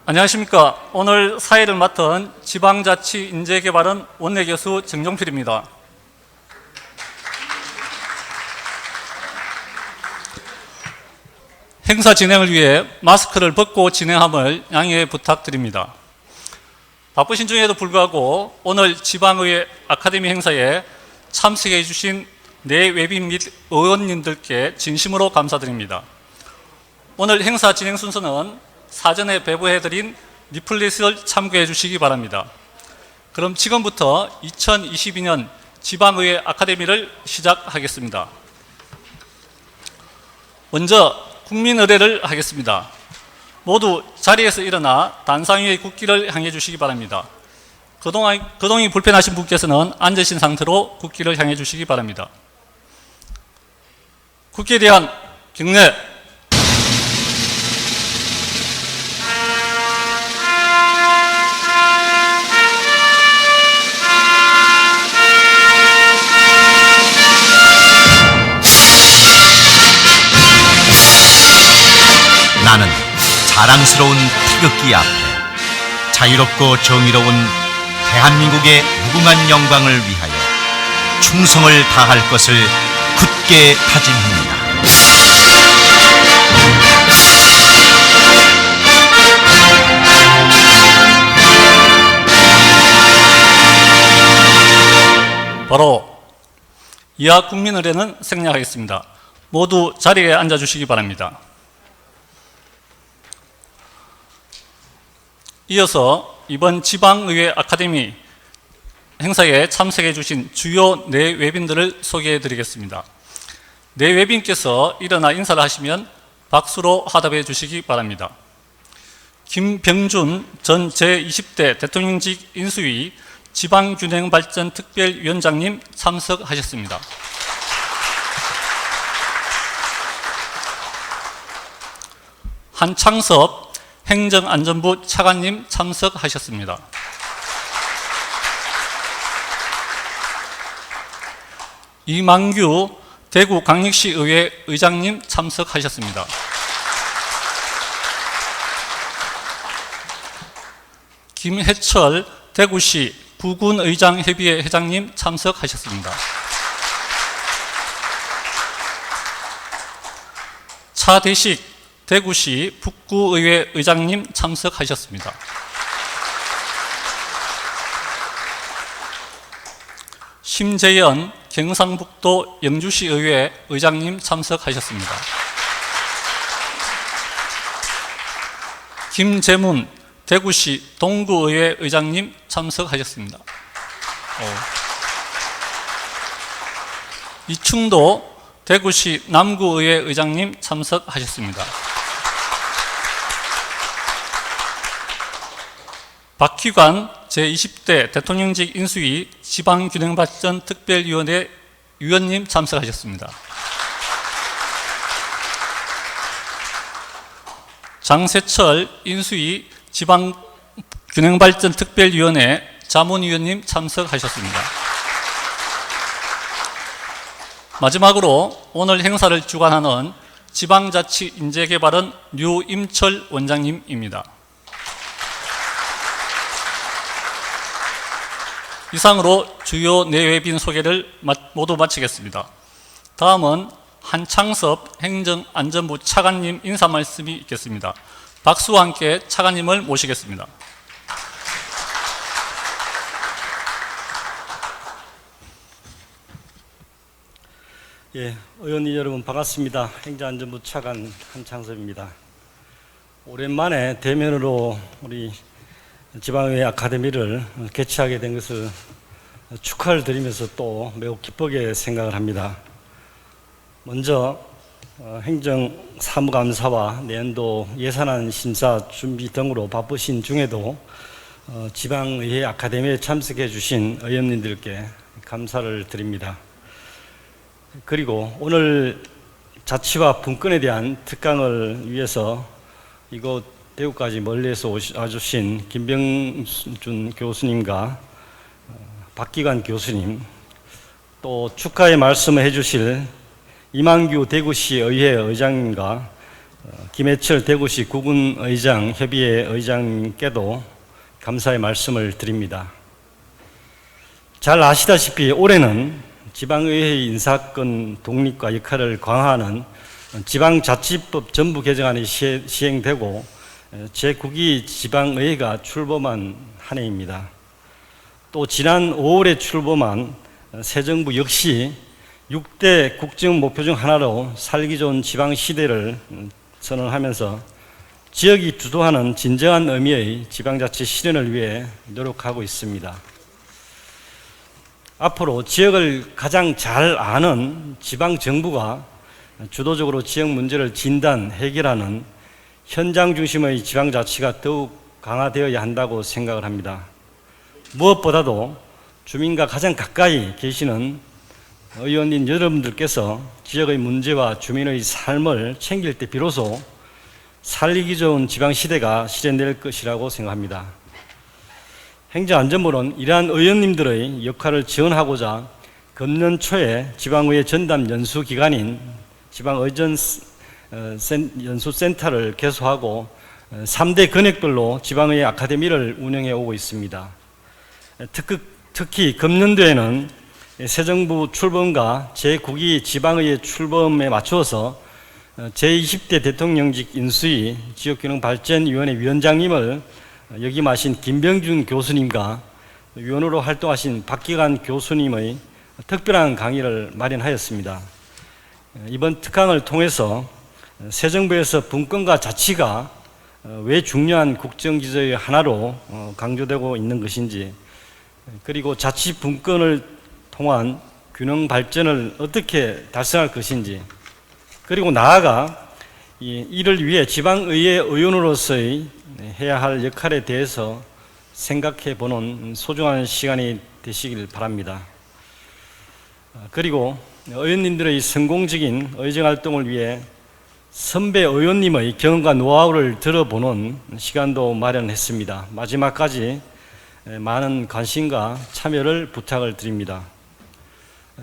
안녕하십니까. 오늘 사회를 맡은 지방자치인재개발원 원내교수 정종필입니다. 행사 진행을 위해 마스크를 벗고 진행함을 양해 부탁드립니다. 바쁘신 중에도 불구하고 오늘 지방의회 아카데미 행사에 참석해 주신 내 외빈 및 의원님들께 진심으로 감사드립니다. 오늘 행사 진행 순서는 사전에 배부해드린 리플릿을 참고해 주시기 바랍니다. 그럼 지금부터 2022년 지방의회 아카데미를 시작하겠습니다. 먼저 국민의례를 하겠습니다. 모두 자리에서 일어나 단상 위의 국기를 향해 주시기 바랍니다. 거동이 불편하신 분께서는 앉으신 상태로 국기를 향해 주시기 바랍니다. 국기에 대한 경례. 나는 자랑스러운 태극기 앞에 자유롭고 정의로운 대한민국의 무궁한 영광을 위하여 충성을 다할 것을 굳게 다짐합니다. 바로 이하 국민의례는 생략하겠습니다. 모두 자리에 앉아주시기 바랍니다. 이어서 이번 지방의회 아카데미 행사에 참석해 주신 주요 내외빈들을 소개해 드리겠습니다. 내외빈께서 일어나 인사를 하시면 박수로 화답해 주시기 바랍니다. 김병준 전 제20대 대통령직 인수위 지방균형발전특별위원장님 참석하셨습니다. 한창섭 행정안전부 차관님 참석하셨습니다. 이만규 대구광역시의회 의장님 참석하셨습니다. 김해철 대구시 부군의장협의회 회장님 참석하셨습니다. 차대식 대구시 북구의회 의장님 참석하셨습니다. 심재연 경상북도 영주시의회 의장님 참석하셨습니다. 김재문 대구시 동구의회 의장님 참석하셨습니다. 이충도 대구시 남구의회 의장님 참석하셨습니다. 박희관 제20대 대통령직 인수위 지방균형발전특별위원회 위원님 참석하셨습니다. 장세철 인수위 지방균형발전특별위원회 자문위원님 참석하셨습니다. 마지막으로 오늘 행사를 주관하는 지방자치인재개발원 류임철 원장님입니다. 이상으로 주요 내외빈 소개를 모두 마치겠습니다. 다음은 한창섭 행정안전부 차관님 인사 말씀이 있겠습니다. 박수와 함께 차관님을 모시겠습니다. 예, 의원님 여러분 반갑습니다. 행정안전부 차관 한창섭입니다. 오랜만에 대면으로 우리 지방의회 아카데미를 개최하게 된 것을 축하를 드리면서 또 매우 기쁘게 생각을 합니다. 먼저 행정사무감사와 내년도 예산안 심사 준비 등으로 바쁘신 중에도 지방의회 아카데미에 참석해 주신 의원님들께 감사를 드립니다. 그리고 오늘 자치와 분권에 대한 특강을 위해서 이곳 대구까지 멀리에서 와주신 김병준 교수님과 박기관 교수님, 또 축하의 말씀을 해주실 이만규 대구시 의회 의장님과 김해철 대구시 구군의장 협의회 의장님께도 감사의 말씀을 드립니다. 잘 아시다시피 올해는 지방의회 인사권 독립과 역할을 강화하는 지방자치법 전부 개정안이 시행되고 제9기 지방의회가 출범한 한 해입니다. 또 지난 5월에 출범한 새 정부 역시 6대 국정 목표 중 하나로 살기 좋은 지방시대를 선언하면서 지역이 주도하는 진정한 의미의 지방자치 실현을 위해 노력하고 있습니다. 앞으로 지역을 가장 잘 아는 지방정부가 주도적으로 지역 문제를 진단, 해결하는 현장 중심의 지방자치가 더욱 강화되어야 한다고 생각을 합니다. 무엇보다도 주민과 가장 가까이 계시는 의원님 여러분들께서 지역의 문제와 주민의 삶을 챙길 때 비로소 살기 좋은 지방시대가 실현될 것이라고 생각합니다. 행정안전부는 이러한 의원님들의 역할을 지원하고자 금년 초에 지방의회 전담 연수기관인 지방의전연수센터를 개소하고 3대 권역별로 지방의회 아카데미를 운영해 오고 있습니다. 특히 금년도에는 새 정부 출범과 제9기 지방의회 출범에 맞추어서 제20대 대통령직 인수위 지역균형발전위원회 위원장님을 역임하신 김병준 교수님과 위원으로 활동하신 박기관 교수님의 특별한 강의를 마련하였습니다. 이번 특강을 통해서 새 정부에서 분권과 자치가 왜 중요한 국정기조의 하나로 강조되고 있는 것인지, 그리고 자치 분권을 통한 균형 발전을 어떻게 달성할 것인지, 그리고 나아가 이를 위해 지방의회 의원으로서의 해야 할 역할에 대해서 생각해 보는 소중한 시간이 되시길 바랍니다. 그리고 의원님들의 성공적인 의정활동을 위해 선배 의원님의 경험과 노하우를 들어보는 시간도 마련했습니다. 마지막까지 많은 관심과 참여를 부탁을 드립니다.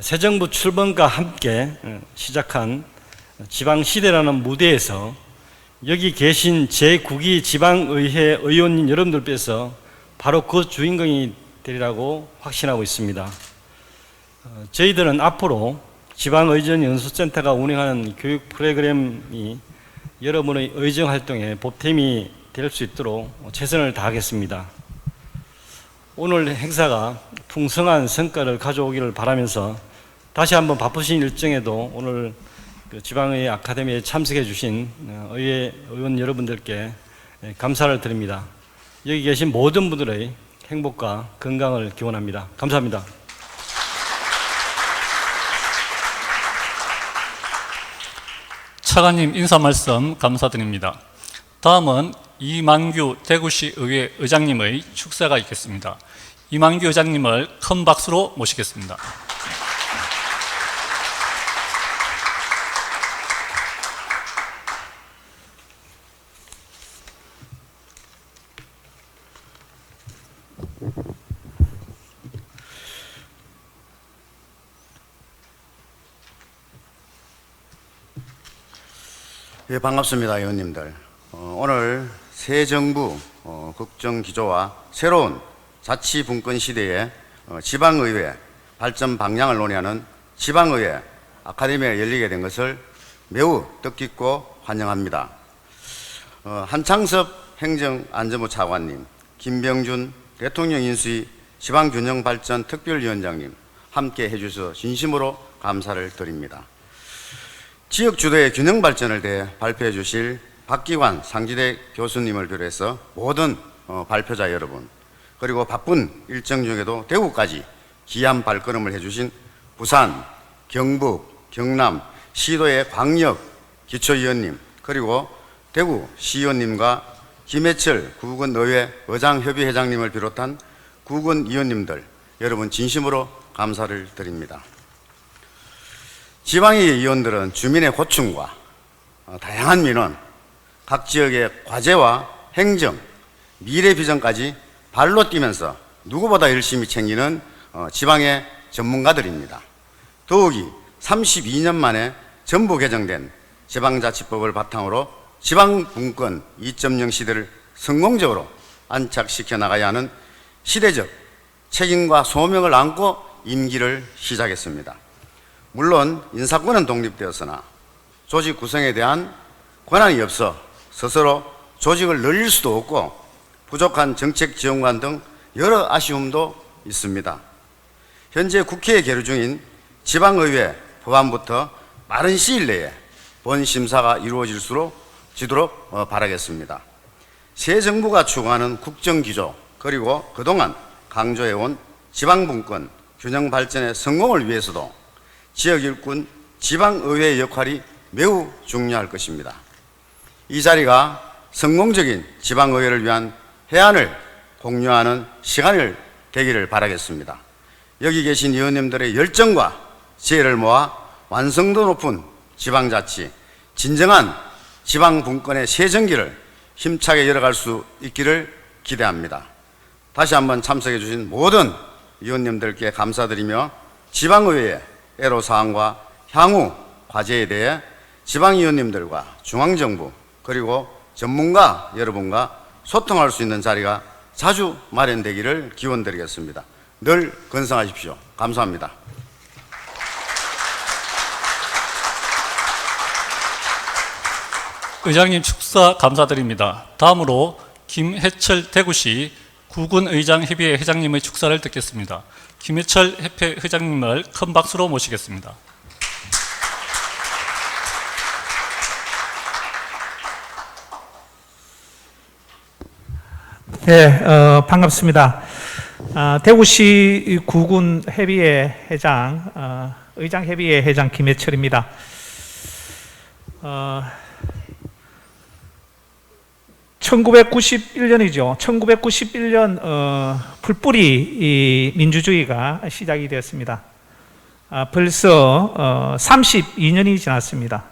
새 정부 출범과 함께 시작한 지방시대라는 무대에서 여기 계신 제9기 지방의회 의원님 여러분들께서 바로 그 주인공이 되리라고 확신하고 있습니다. 저희들은 앞으로 지방의전연수센터가 운영하는 교육 프로그램이 여러분의 의정활동에 보탬이 될 수 있도록 최선을 다하겠습니다. 오늘 행사가 풍성한 성과를 가져오기를 바라면서 다시 한번 바쁘신 일정에도 오늘 지방의회 아카데미에 참석해 주신 의회 의원 여러분들께 감사를 드립니다. 여기 계신 모든 분들의 행복과 건강을 기원합니다. 감사합니다. 차관님 인사 말씀 감사드립니다. 다음은 이만규 대구시 의회 의장님의 축사가 있겠습니다. 이만규 의장님을 큰 박수로 모시겠습니다. 예, 반갑습니다, 의원님들. 오늘 새 정부 국정기조와 새로운 자치분권 시대의 지방의회 발전 방향을 논의하는 지방의회 아카데미가 열리게 된 것을 매우 뜻깊고 환영합니다. 한창섭 행정안전부 차관님, 김병준 대통령 인수위 지방균형발전 특별위원장님 함께 해주셔서 진심으로 감사를 드립니다. 지역 주도의 균형 발전을 대해 발표해 주실 박기관 상지대 교수님을 비롯해서 모든 발표자 여러분, 그리고 바쁜 일정 중에도 대구까지 귀한 발걸음을 해주신 부산, 경북, 경남 시도의 광역 기초위원님, 그리고 대구 시의원님과 김해철 구군의회 의장협의회장님을 비롯한 구군위원님들 여러분 진심으로 감사를 드립니다. 지방의 의원들은 주민의 고충과 다양한 민원, 각 지역의 과제와 행정, 미래 비전까지 발로 뛰면서 누구보다 열심히 챙기는 지방의 전문가들입니다. 더욱이 32년 만에 전부 개정된 지방자치법을 바탕으로 지방분권 2.0 시대를 성공적으로 안착시켜 나가야 하는 시대적 책임과 소명을 안고 임기를 시작했습니다. 물론 인사권은 독립되었으나 조직 구성에 대한 권한이 없어 스스로 조직을 늘릴 수도 없고 부족한 정책 지원관 등 여러 아쉬움도 있습니다. 현재 국회에 계류 중인 지방의회 법안부터 빠른 시일 내에 본 심사가 이루어지도록 바라겠습니다. 새 정부가 추구하는 국정기조 그리고 그동안 강조해온 지방분권 균형 발전의 성공을 위해서도 지역 일꾼 지방의회의 역할이 매우 중요할 것입니다. 이 자리가 성공적인 지방의회를 위한 해안을 공유하는 시간을 되기를 바라겠습니다. 여기 계신 의원님들의 열정과 지혜를 모아 완성도 높은 지방자치, 진정한 지방분권의 새 전기를 힘차게 열어갈 수 있기를 기대합니다. 다시 한번 참석해 주신 모든 의원님들께 감사드리며 지방의회의 애로사항과 향후 과제에 대해 지방의원님들과 중앙정부 그리고 전문가 여러분과 소통할 수 있는 자리가 자주 마련되기를 기원드리겠습니다. 늘 건승하십시오. 감사합니다. 의장님 축사 감사드립니다. 다음으로 김해철 대구시 구군의장협의회 회장님의 축사를 듣겠습니다. 김해철 협회 회장님을 큰 박수로 모시겠습니다. 네, 반갑습니다. 대구시 구군협의회 회장, 의장협의회 회장 김해철입니다. 1991년이죠. 1991년 풀뿌리 이 민주주의가 시작이 되었습니다. 벌써 32년이 지났습니다.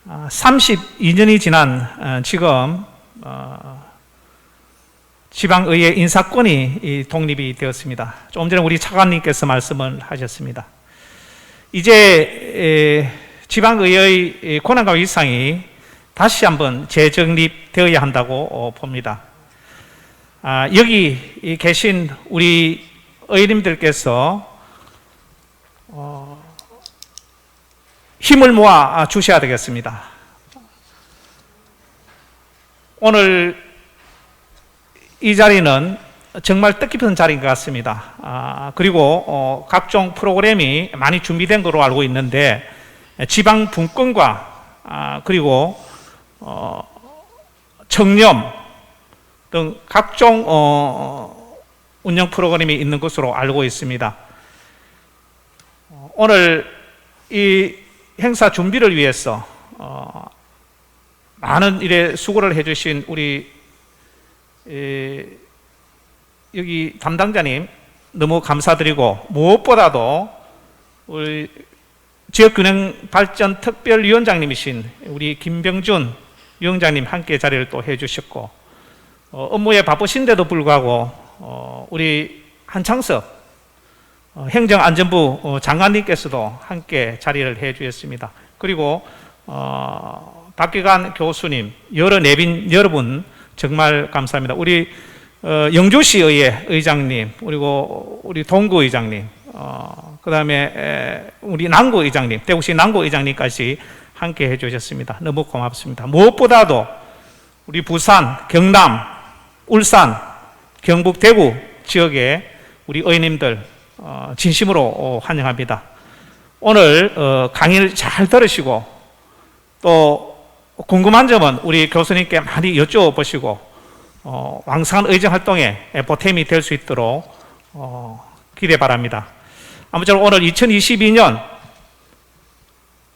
32년이 지난 지금 지방의회 인사권이 독립이 되었습니다. 조금 전에 우리 차관님께서 말씀을 하셨습니다. 이제 지방의회의 권한과 위상이 다시 한번 재정립되어야 한다고 봅니다. 여기 계신 우리 의원님들께서 힘을 모아 주셔야 되겠습니다. 오늘 이 자리는 정말 뜻깊은 자리인 것 같습니다. 그리고 각종 프로그램이 많이 준비된 것으로 알고 있는데 지방 분권과 그리고 청렴 등 각종 운영 프로그램이 있는 것으로 알고 있습니다. 오늘 이 행사 준비를 위해서 많은 일에 수고를 해주신 우리 여기 담당자님 너무 감사드리고 무엇보다도 우리 지역균형발전 특별위원장님이신 우리 김병준 위원장님 함께 자리를 또 해주셨고 업무에 바쁘신데도 불구하고 우리 한창석 행정안전부 장관님께서도 함께 자리를 해주셨습니다. 그리고 박기관 교수님, 여러 내빈 여러분 정말 감사합니다. 우리 영주시의회 의장님, 그리고 우리 동구 의장님, 그 다음에 우리 남구 의장님, 대구시 남구 의장님까지 함께 해주셨습니다. 너무 고맙습니다. 무엇보다도 우리 부산, 경남, 울산, 경북, 대구 지역의 우리 의원님들 진심으로 환영합니다. 오늘 강의를 잘 들으시고 또 궁금한 점은 우리 교수님께 많이 여쭤보시고 왕성한 의정활동에 보탬이 될 수 있도록 기대 바랍니다. 아무쪼록 오늘 2022년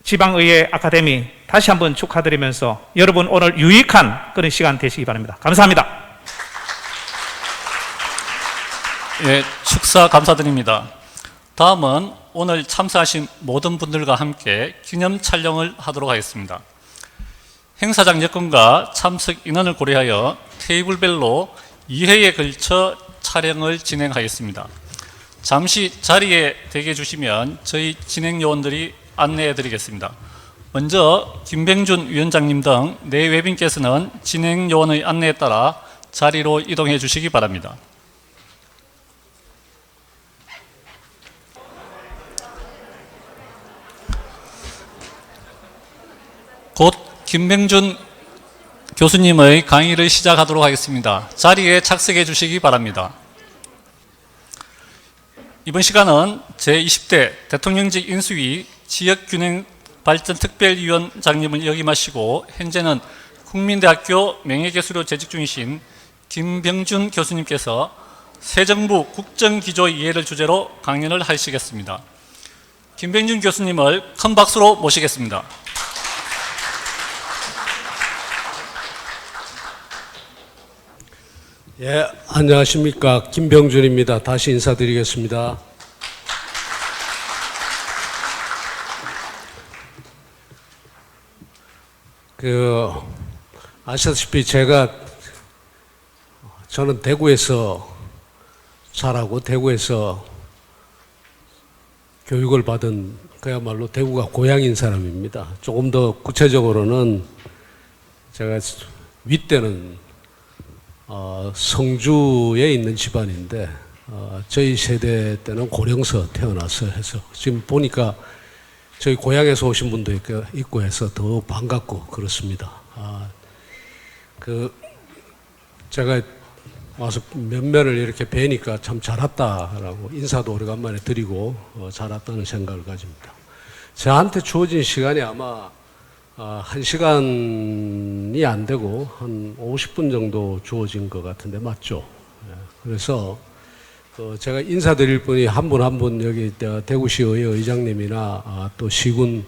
지방의회 아카데미 다시 한번 축하드리면서 여러분 오늘 유익한 그런 시간 되시기 바랍니다. 감사합니다. 예, 축사 감사드립니다. 다음은 오늘 참석하신 모든 분들과 함께 기념 촬영을 하도록 하겠습니다. 행사장 여건과 참석 인원을 고려하여 테이블별로 2회에 걸쳐 촬영을 진행하겠습니다. 잠시 자리에 대기해 주시면 저희 진행 요원들이 안내해 드리겠습니다. 먼저 김병준 위원장님 등 네 외빈께서는 진행 요원의 안내에 따라 자리로 이동해 주시기 바랍니다. 곧 김병준 교수님의 강의를 시작하도록 하겠습니다. 자리에 착석해 주시기 바랍니다. 이번 시간은 제20대 대통령직 인수위 지역균형발전특별위원장님을 역임하시고 현재는 국민대학교 명예교수로 재직 중이신 김병준 교수님께서 새 정부 국정기조 이해를 주제로 강연을 하시겠습니다. 김병준 교수님을 큰 박수로 모시겠습니다. 예, 안녕하십니까. 김병준입니다. 다시 인사드리겠습니다. 아시다시피 저는 대구에서 자라고 대구에서 교육을 받은 그야말로 대구가 고향인 사람입니다. 조금 더 구체적으로는 제가 윗대는 성주에 있는 집안인데 저희 세대 때는 고령서 태어나서 해서 지금 보니까 저희 고향에서 오신 분도 있고 해서 더 반갑고 그렇습니다. 제가 와서 면면을 이렇게 뵈니까 참 잘 왔다라고 인사도 오래간만에 드리고 잘 왔다는 생각을 가집니다. 저한테 주어진 시간이 아마 1시간이 안 되고 한 50분 정도 주어진 것 같은데 맞죠? 그래서 제가 인사드릴 분이 한 분 한 분 여기 대구시의회 의장님이나 또 시군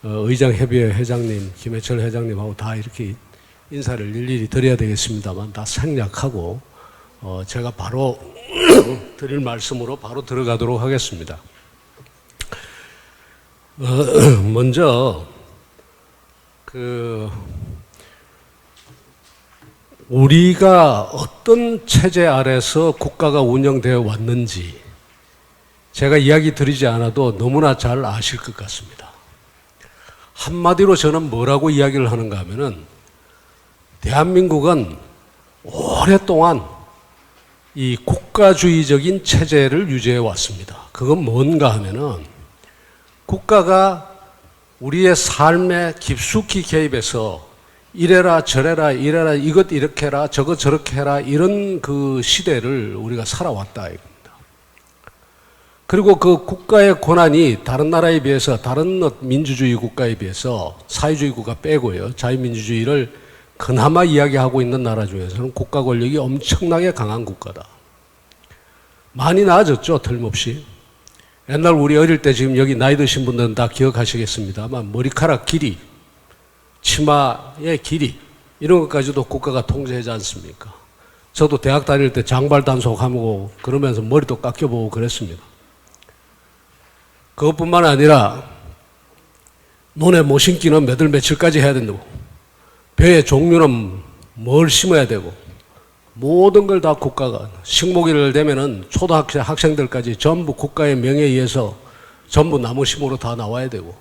의장협의회 회장님, 김해철 회장님하고 다 이렇게 인사를 일일이 드려야 되겠습니다만 다 생략하고 제가 바로 드릴 말씀으로 바로 들어가도록 하겠습니다. 먼저 우리가 어떤 체제 아래서 국가가 운영되어 왔는지 제가 이야기 드리지 않아도 너무나 잘 아실 것 같습니다. 한마디로 저는 뭐라고 이야기를 하는가 하면은 대한민국은 오랫동안 이 국가주의적인 체제를 유지해 왔습니다. 그건 뭔가 하면은 국가가 우리의 삶에 깊숙이 개입해서 이래라 저래라 이래라 이것 이렇게 해라 저것 저렇게 해라 이런 그 시대를 우리가 살아왔다 이겁니다. 그리고 그 국가의 권한이 다른 나라에 비해서 다른 민주주의 국가에 비해서 사회주의 국가 빼고요. 자유민주주의를 그나마 이야기하고 있는 나라 중에서는 국가 권력이 엄청나게 강한 국가다. 많이 나아졌죠. 틀림없이. 옛날 우리 어릴 때 지금 여기 나이 드신 분들은 다 기억하시겠습니다만 머리카락 길이, 치마의 길이 이런 것까지도 국가가 통제하지 않습니까? 저도 대학 다닐 때 장발 단속하고 그러면서 머리도 깎여보고 그랬습니다. 그것뿐만 아니라 눈에 모신기는 몇 월 며칠까지 해야 된다고, 배의 종류는 뭘 심어야 되고 모든 걸 다 국가가, 식목일 되면은 초등학생 학생들까지 전부 국가의 명예에 의해서 전부 나무심으로 다 나와야 되고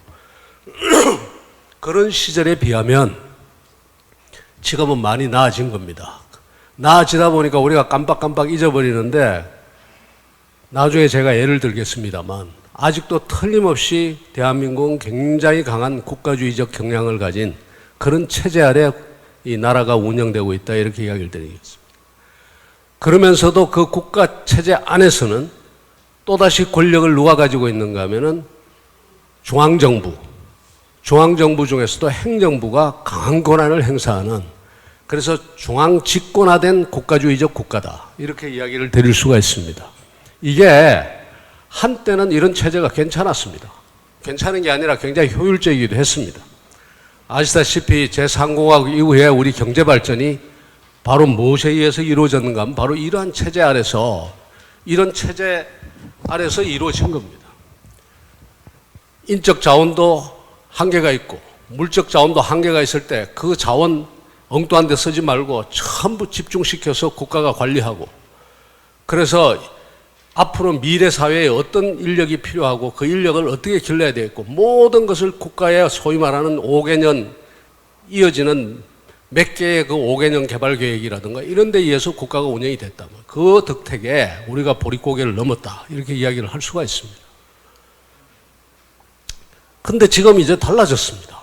그런 시절에 비하면 지금은 많이 나아진 겁니다. 나아지다 보니까 우리가 깜빡깜빡 잊어버리는데 나중에 제가 예를 들겠습니다만 아직도 틀림없이 대한민국은 굉장히 강한 국가주의적 경향을 가진 그런 체제 아래 이 나라가 운영되고 있다 이렇게 이야기를 드리겠습니다. 그러면서도 그 국가 체제 안에서는 또다시 권력을 누가 가지고 있는가 하면은 중앙정부 중에서도 행정부가 강한 권한을 행사하는, 그래서 중앙 집권화된 국가주의적 국가다 이렇게 이야기를 드릴 수가 있습니다. 이게 한때는 이런 체제가 괜찮았습니다. 괜찮은 게 아니라 굉장히 효율적이기도 했습니다. 아시다시피 제3공화국 이후에 우리 경제발전이 바로 무엇에 의해서 이루어졌는가 하면 바로 이러한 체제 아래서, 이런 체제 아래서 이루어진 겁니다. 인적 자원도 한계가 있고 물적 자원도 한계가 있을 때 그 자원 엉뚱한 데 쓰지 말고 전부 집중시켜서 국가가 관리하고, 그래서 앞으로 미래 사회에 어떤 인력이 필요하고 그 인력을 어떻게 길러야 되겠고 모든 것을 국가의 소위 말하는 5개년 이어지는 몇 개의 그 5개년 개발 계획이라든가 이런 데 의해서 국가가 운영이 됐다면 그 덕택에 우리가 보릿고개를 넘었다 이렇게 이야기를 할 수가 있습니다. 근데 지금 이제 달라졌습니다.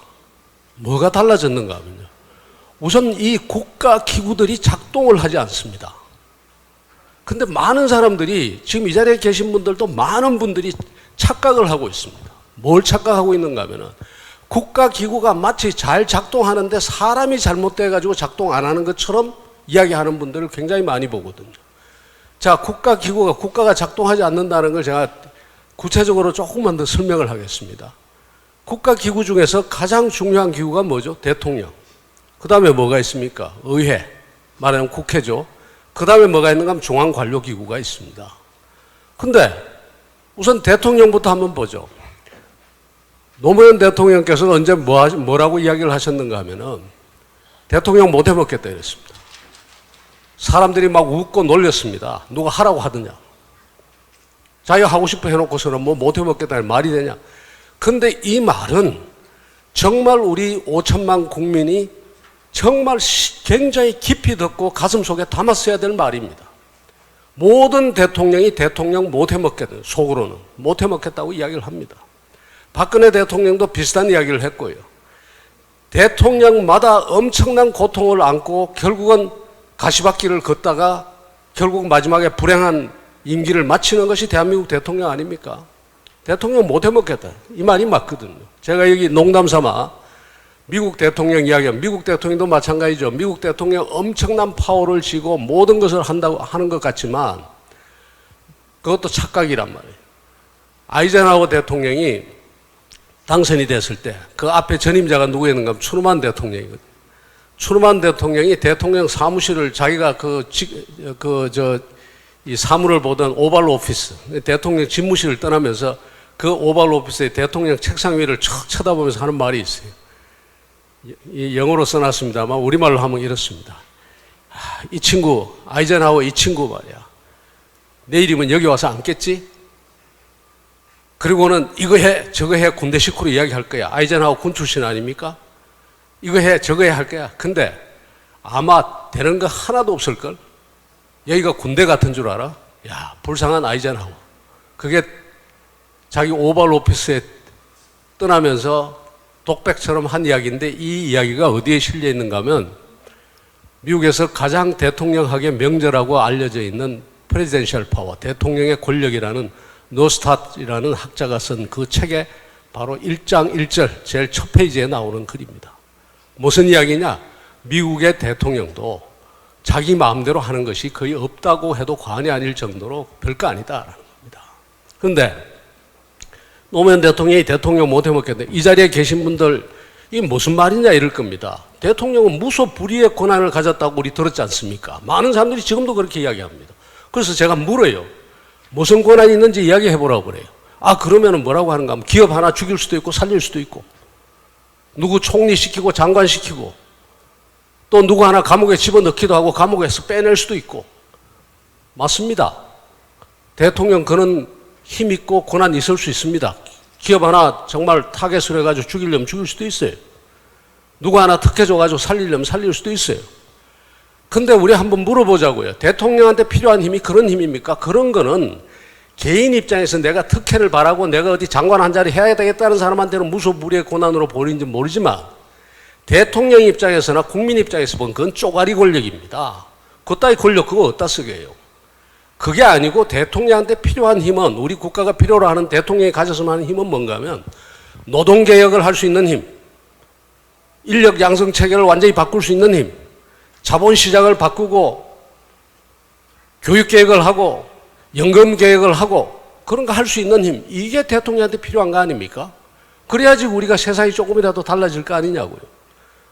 뭐가 달라졌는가 하면요. 우선 이 국가 기구들이 작동을 하지 않습니다. 근데 많은 사람들이 지금 이 자리에 계신 분들도 많은 분들이 착각을 하고 있습니다. 뭘 착각하고 있는가 하면은 국가 기구가 마치 잘 작동하는데 사람이 잘못돼 가지고 작동 안 하는 것처럼 이야기하는 분들을 굉장히 많이 보거든요. 자, 국가 기구가 국가가 작동하지 않는다는 걸 제가 구체적으로 조금만 더 설명을 하겠습니다. 국가 기구 중에서 가장 중요한 기구가 뭐죠? 대통령. 그 다음에 뭐가 있습니까? 의회. 말하면 국회죠. 그 다음에 뭐가 있는가 하면 중앙관료기구가 있습니다. 근데 우선 대통령부터 한번 보죠. 노무현 대통령께서는 언제 뭐라고 이야기를 하셨는가 하면은 대통령 못 해먹겠다 이랬습니다. 사람들이 막 웃고 놀렸습니다. 누가 하라고 하더냐. 자기가 하고 싶어 해놓고서는 뭐 못 해먹겠다는 말이 되냐. 근데 이 말은 정말 우리 5천만 국민이 정말 굉장히 깊이 듣고 가슴속에 담았어야 될 말입니다. 모든 대통령이 대통령 못 해먹겠다. 속으로는 못 해먹겠다고 이야기를 합니다. 박근혜 대통령도 비슷한 이야기를 했고요. 대통령마다 엄청난 고통을 안고 결국은 가시밭길을 걷다가 결국 마지막에 불행한 임기를 마치는 것이 대한민국 대통령 아닙니까? 대통령 못 해먹겠다. 이 말이 맞거든요. 제가 여기 농담 삼아 미국 대통령 이야기하면 미국 대통령도 마찬가지죠. 미국 대통령 엄청난 파워를 쥐고 모든 것을 한다고 하는 것 같지만 그것도 착각이란 말이에요. 아이젠하워 대통령이 당선이 됐을 때 그 앞에 전임자가 누구였는가 하면 트루만 대통령이거든요. 트루만 대통령이 대통령 사무실을 자기가 이 사무를 보던 오발 오피스, 대통령 집무실을 떠나면서 그 오발 오피스의 대통령 책상 위를 척 쳐다보면서 하는 말이 있어요. 이 영어로 써놨습니다만 우리말로 하면 이렇습니다. 이 친구, 아이젠하워 이 친구 말이야. 내일이면 여기 와서 앉겠지? 그리고는 이거 해, 저거 해 군대 식구로 이야기할 거야. 아이젠하워 군 출신 아닙니까? 이거 해, 저거 해 할 거야. 근데 아마 되는 거 하나도 없을걸? 여기가 군대 같은 줄 알아? 야, 불쌍한 아이젠하워. 그게 자기 오발 오피스에 떠나면서 독백처럼 한 이야기인데 이 이야기가 어디에 실려 있는가 하면 미국에서 가장 대통령학의 명제라고 알려져 있는 프레지던셜 파워, 대통령의 권력이라는 노스탓이라는 학자가 쓴 그 책에 바로 1장 1절 제일 첫 페이지에 나오는 글입니다. 무슨 이야기냐? 미국의 대통령도 자기 마음대로 하는 것이 거의 없다고 해도 과언이 아닐 정도로 별거 아니다라는 겁니다. 그런데 노무현 대통령이 대통령 못 해먹겠는데 이 자리에 계신 분들 이게 무슨 말이냐 이럴 겁니다. 대통령은 무소불위의 권한을 가졌다고 우리 들었지 않습니까? 많은 사람들이 지금도 그렇게 이야기합니다. 그래서 제가 물어요. 무슨 권한이 있는지 이야기해보라고 그래요. 아, 그러면은 뭐라고 하는가 하면 기업 하나 죽일 수도 있고 살릴 수도 있고 누구 총리시키고 장관시키고 또 누구 하나 감옥에 집어넣기도 하고 감옥에서 빼낼 수도 있고 맞습니다. 대통령 그런 힘 있고 권한 있을 수 있습니다. 기업 하나 정말 타겟으로 해가지고 죽이려면 죽일 수도 있어요. 누구 하나 특혜줘가지고 살리려면 살릴 수도 있어요. 근데 우리 한번 물어보자고요. 대통령한테 필요한 힘이 그런 힘입니까? 그런 거는 개인 입장에서 내가 특혜를 바라고 내가 어디 장관 한 자리 해야 되겠다는 사람한테는 무소불위의 권한으로 보이는지 모르지만 대통령 입장에서나 국민 입장에서 보면 그건 쪼가리 권력입니다. 그따위 권력 그거 어디다 쓰게요? 그게 아니고 대통령한테 필요한 힘은 우리 국가가 필요로 하는 대통령이 가졌으면 하는 힘은 뭔가 하면 노동개혁을 할 수 있는 힘, 인력 양성 체계를 완전히 바꿀 수 있는 힘, 자본시장을 바꾸고 교육개혁을 하고 연금개혁을 하고 그런 거 할 수 있는 힘, 이게 대통령한테 필요한 거 아닙니까? 그래야지 우리가 세상이 조금이라도 달라질 거 아니냐고요.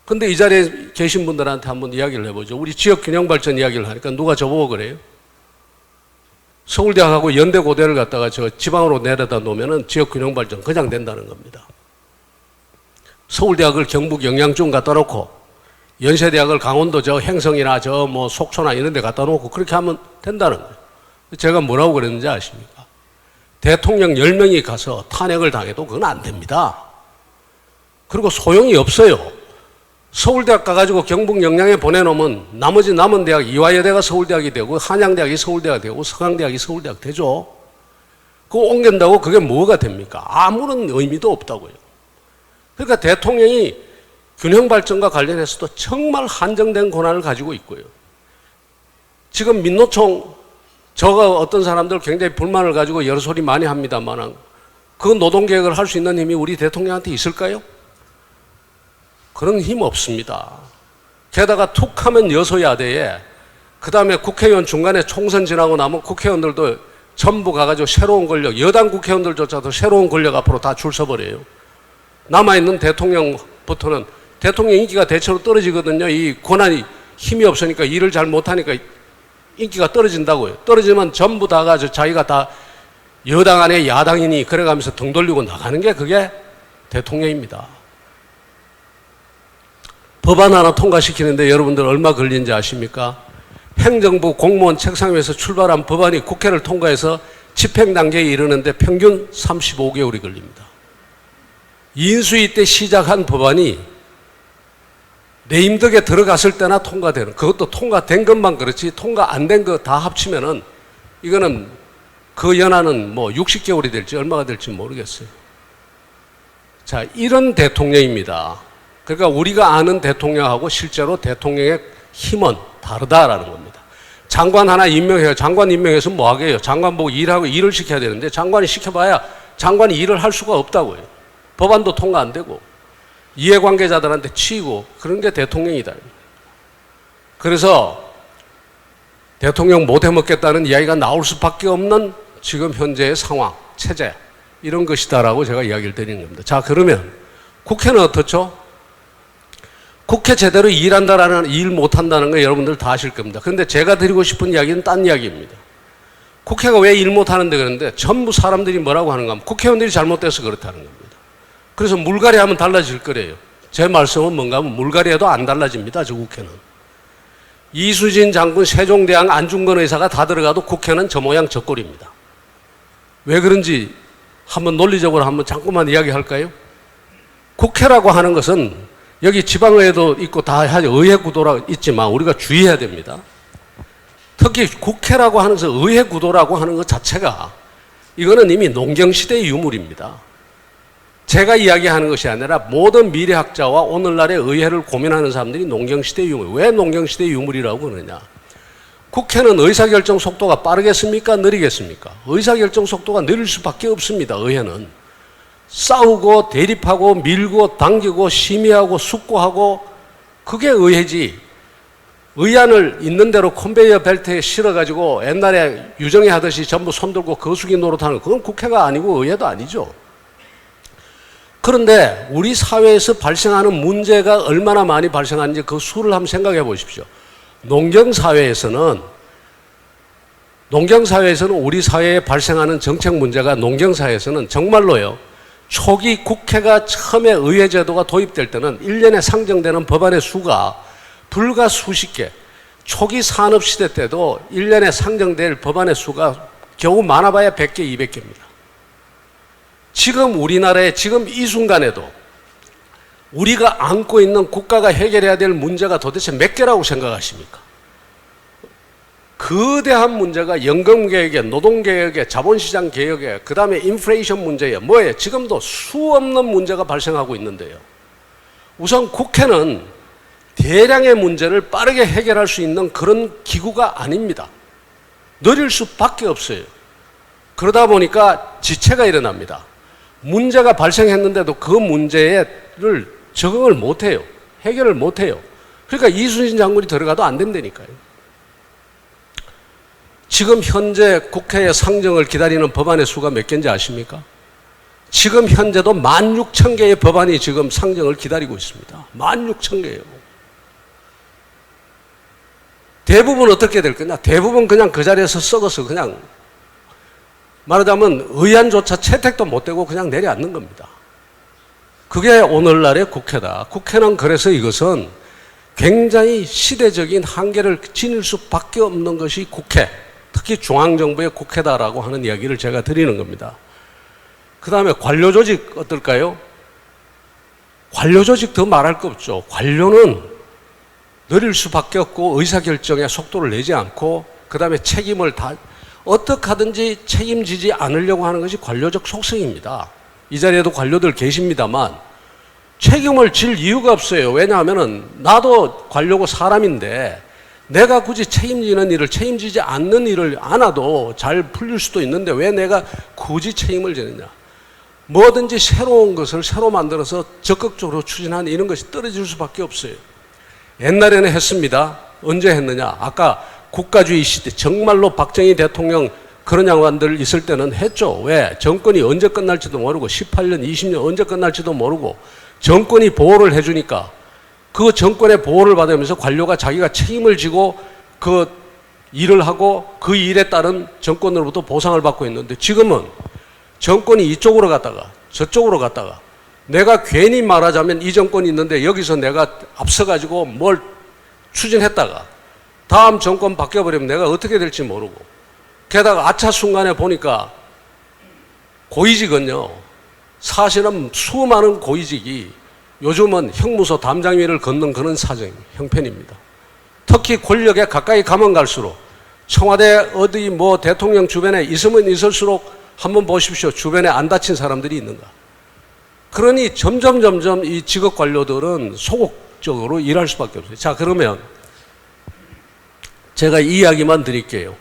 근데 이 자리에 계신 분들한테 한번 이야기를 해보죠. 우리 지역균형발전 이야기를 하니까 누가 저보고 그래요? 서울대학하고 연대고대를 갖다가 저 지방으로 내려다 놓으면은 지역균형발전 그냥 된다는 겁니다. 서울대학을 경북 영양중 갖다 놓고 연세대학을 강원도 저 행성이나 저 뭐 속초나 이런 데 갖다 놓고 그렇게 하면 된다는 거예요. 제가 뭐라고 그랬는지 아십니까? 대통령 10명이 가서 탄핵을 당해도 그건 안 됩니다. 그리고 소용이 없어요. 서울대학 가가지고 경북 영양에 보내놓으면 나머지 남은 대학, 이화여대가 서울대학이 되고 한양대학이 서울대학이 되고 서강대학이 서울대학 되죠. 그거 옮긴다고 그게 뭐가 됩니까? 아무런 의미도 없다고요. 그러니까 대통령이 균형발전과 관련해서도 정말 한정된 권한을 가지고 있고요. 지금 민노총, 저가 어떤 사람들 굉장히 불만을 가지고 여러 소리 많이 합니다만 그 노동개혁을 할 수 있는 힘이 우리 대통령한테 있을까요? 그런 힘 없습니다. 게다가 툭 하면 여소야대에 그 다음에 국회의원 중간에 총선 지나고 나면 국회의원들도 전부 가가지고 새로운 권력, 여당 국회의원들조차도 새로운 권력 앞으로 다 줄 서버려요. 남아있는 대통령부터는 대통령 인기가 대체로 떨어지거든요. 이 권한이 힘이 없으니까 일을 잘 못하니까 인기가 떨어진다고요. 떨어지면 전부 다 가지고 자기가 다 여당 안에 야당이니 그래가면서 등 돌리고 나가는 게 그게 대통령입니다. 법안 하나 통과시키는데 여러분들 얼마 걸린지 아십니까? 행정부 공무원 책상 위에서 출발한 법안이 국회를 통과해서 집행 단계에 이르는데 평균 35개월이 걸립니다. 인수위 때 시작한 법안이 내임덕에 들어갔을 때나 통과되는, 그것도 통과된 것만 그렇지 통과 안 된 거 다 합치면은 이거는 그 연한은 뭐 60개월이 될지 얼마가 될지 모르겠어요. 자, 이런 대통령입니다. 그러니까 우리가 아는 대통령하고 실제로 대통령의 힘은 다르다라는 겁니다. 장관 하나 임명해요. 장관 임명해서 뭐 하게요? 장관 보고 일하고 일을 시켜야 되는데 장관이 시켜봐야 장관이 일을 할 수가 없다고요. 법안도 통과 안 되고 이해관계자들한테 치이고 그런 게 대통령이다. 그래서 대통령 못 해먹겠다는 이야기가 나올 수밖에 없는 지금 현재의 상황, 체제 이런 것이다라고 제가 이야기를 드리는 겁니다. 자, 그러면 국회는 어떻죠? 국회 제대로 일한다라는, 일 못한다는 거 여러분들 다 아실 겁니다. 그런데 제가 드리고 싶은 이야기는 딴 이야기입니다. 국회가 왜 일 못하는데 그러는데 전부 사람들이 뭐라고 하는가 하면 국회의원들이 잘못돼서 그렇다는 겁니다. 그래서 물갈이 하면 달라질 거래요. 제 말씀은 뭔가 하면 물갈이 해도 안 달라집니다. 저 국회는. 이수진 장군, 세종대왕, 안중근 의사가 다 들어가도 국회는 저 모양 저 꼴입니다. 왜 그런지 한번 논리적으로 한번 잠깐만 이야기할까요? 국회라고 하는 것은 여기 지방의회도 있고 다 의회 구도라 있지만 우리가 주의해야 됩니다. 특히 국회라고 하는 것은 의회 구도라고 하는 것 자체가 이거는 이미 농경시대의 유물입니다. 제가 이야기하는 것이 아니라 모든 미래학자와 오늘날의 의회를 고민하는 사람들이 농경시대의 유물. 왜 농경시대의 유물이라고 그러느냐? 국회는 의사결정 속도가 빠르겠습니까? 느리겠습니까? 의사결정 속도가 느릴 수밖에 없습니다. 의회는. 싸우고 대립하고 밀고 당기고 심의하고 숙고하고 그게 의회지. 의안을 있는 대로 컨베이어 벨트에 실어가지고 옛날에 유정이 하듯이 전부 손들고 거수기 노릇하는 그건 국회가 아니고 의회도 아니죠. 그런데 우리 사회에서 발생하는 문제가 얼마나 많이 발생하는지 그 수를 한번 생각해 보십시오. 농경사회에서는 우리 사회에 발생하는 정책 문제가 농경사회에서는 정말로요. 초기 국회가 처음에 의회제도가 도입될 때는 1년에 상정되는 법안의 수가 불과 수십 개, 초기 산업시대 때도 1년에 상정될 법안의 수가 겨우 많아봐야 100개, 200개입니다. 지금 우리나라에 지금 이 순간에도 우리가 안고 있는 국가가 해결해야 될 문제가 도대체 몇 개라고 생각하십니까? 거대한 문제가 연금개혁에, 노동개혁에, 자본시장 개혁에, 그 다음에 인플레이션 문제에, 뭐에 지금도 수없는 문제가 발생하고 있는데요. 우선 국회는 대량의 문제를 빠르게 해결할 수 있는 그런 기구가 아닙니다. 느릴 수밖에 없어요. 그러다 보니까 지체가 일어납니다. 문제가 발생했는데도 그 문제를 적응을 못해요. 해결을 못해요. 그러니까 이순신 장군이 들어가도 안 된다니까요. 지금 현재 국회의 상정을 기다리는 법안의 수가 몇 개인지 아십니까? 지금 현재도 16,000개의 법안이 지금 상정을 기다리고 있습니다. 16,000개예요. 대부분 어떻게 될 거냐? 대부분 그냥 그 자리에서 썩어서 그냥 말하자면 의안조차 채택도 못 되고 그냥 내려앉는 겁니다. 그게 오늘날의 국회다. 국회는 그래서 이것은 굉장히 시대적인 한계를 지닐 수밖에 없는 것이 국회. 특히 중앙정부의 국회다라고 하는 이야기를 제가 드리는 겁니다. 그 다음에 관료조직 어떨까요? 관료조직 더 말할 거 없죠. 관료는 느릴 수밖에 없고 의사결정에 속도를 내지 않고 그 다음에 책임을 다 어떻게 하든지 책임지지 않으려고 하는 것이 관료적 속성입니다. 이 자리에도 관료들 계십니다만 책임을 질 이유가 없어요. 왜냐하면 나도 관료고 사람인데 내가 굳이 책임지는 일을 책임지지 않는 일을 안아도 잘 풀릴 수도 있는데 왜 내가 굳이 책임을 지느냐. 뭐든지 새로운 것을 새로 만들어서 적극적으로 추진하는 이런 것이 떨어질 수밖에 없어요. 옛날에는 했습니다. 언제 했느냐. 아까 국가주의 시대 정말로 박정희 대통령 그런 양반들 있을 때는 했죠. 왜? 정권이 언제 끝날지도 모르고 18년, 20년 언제 끝날지도 모르고 정권이 보호를 해주니까 그 정권의 보호를 받으면서 관료가 자기가 책임을 지고 그 일을 하고 그 일에 따른 정권으로부터 보상을 받고 있는데 지금은 정권이 이쪽으로 갔다가 저쪽으로 갔다가 내가 괜히 말하자면 이 정권이 있는데 여기서 내가 앞서가지고 뭘 추진했다가 다음 정권 바뀌어버리면 내가 어떻게 될지 모르고 게다가 아차 순간에 보니까 고위직은요 사실은 수많은 고위직이 요즘은 형무소 담장위를 걷는 그런 형편입니다. 특히 권력에 가까이 가면 갈수록 청와대 어디 뭐 대통령 주변에 있으면 있을수록 한번 보십시오. 주변에 안 다친 사람들이 있는가. 그러니 점점 이 직업 관료들은 소극적으로 일할 수밖에 없어요. 자, 그러면 제가 이 이야기만 드릴게요.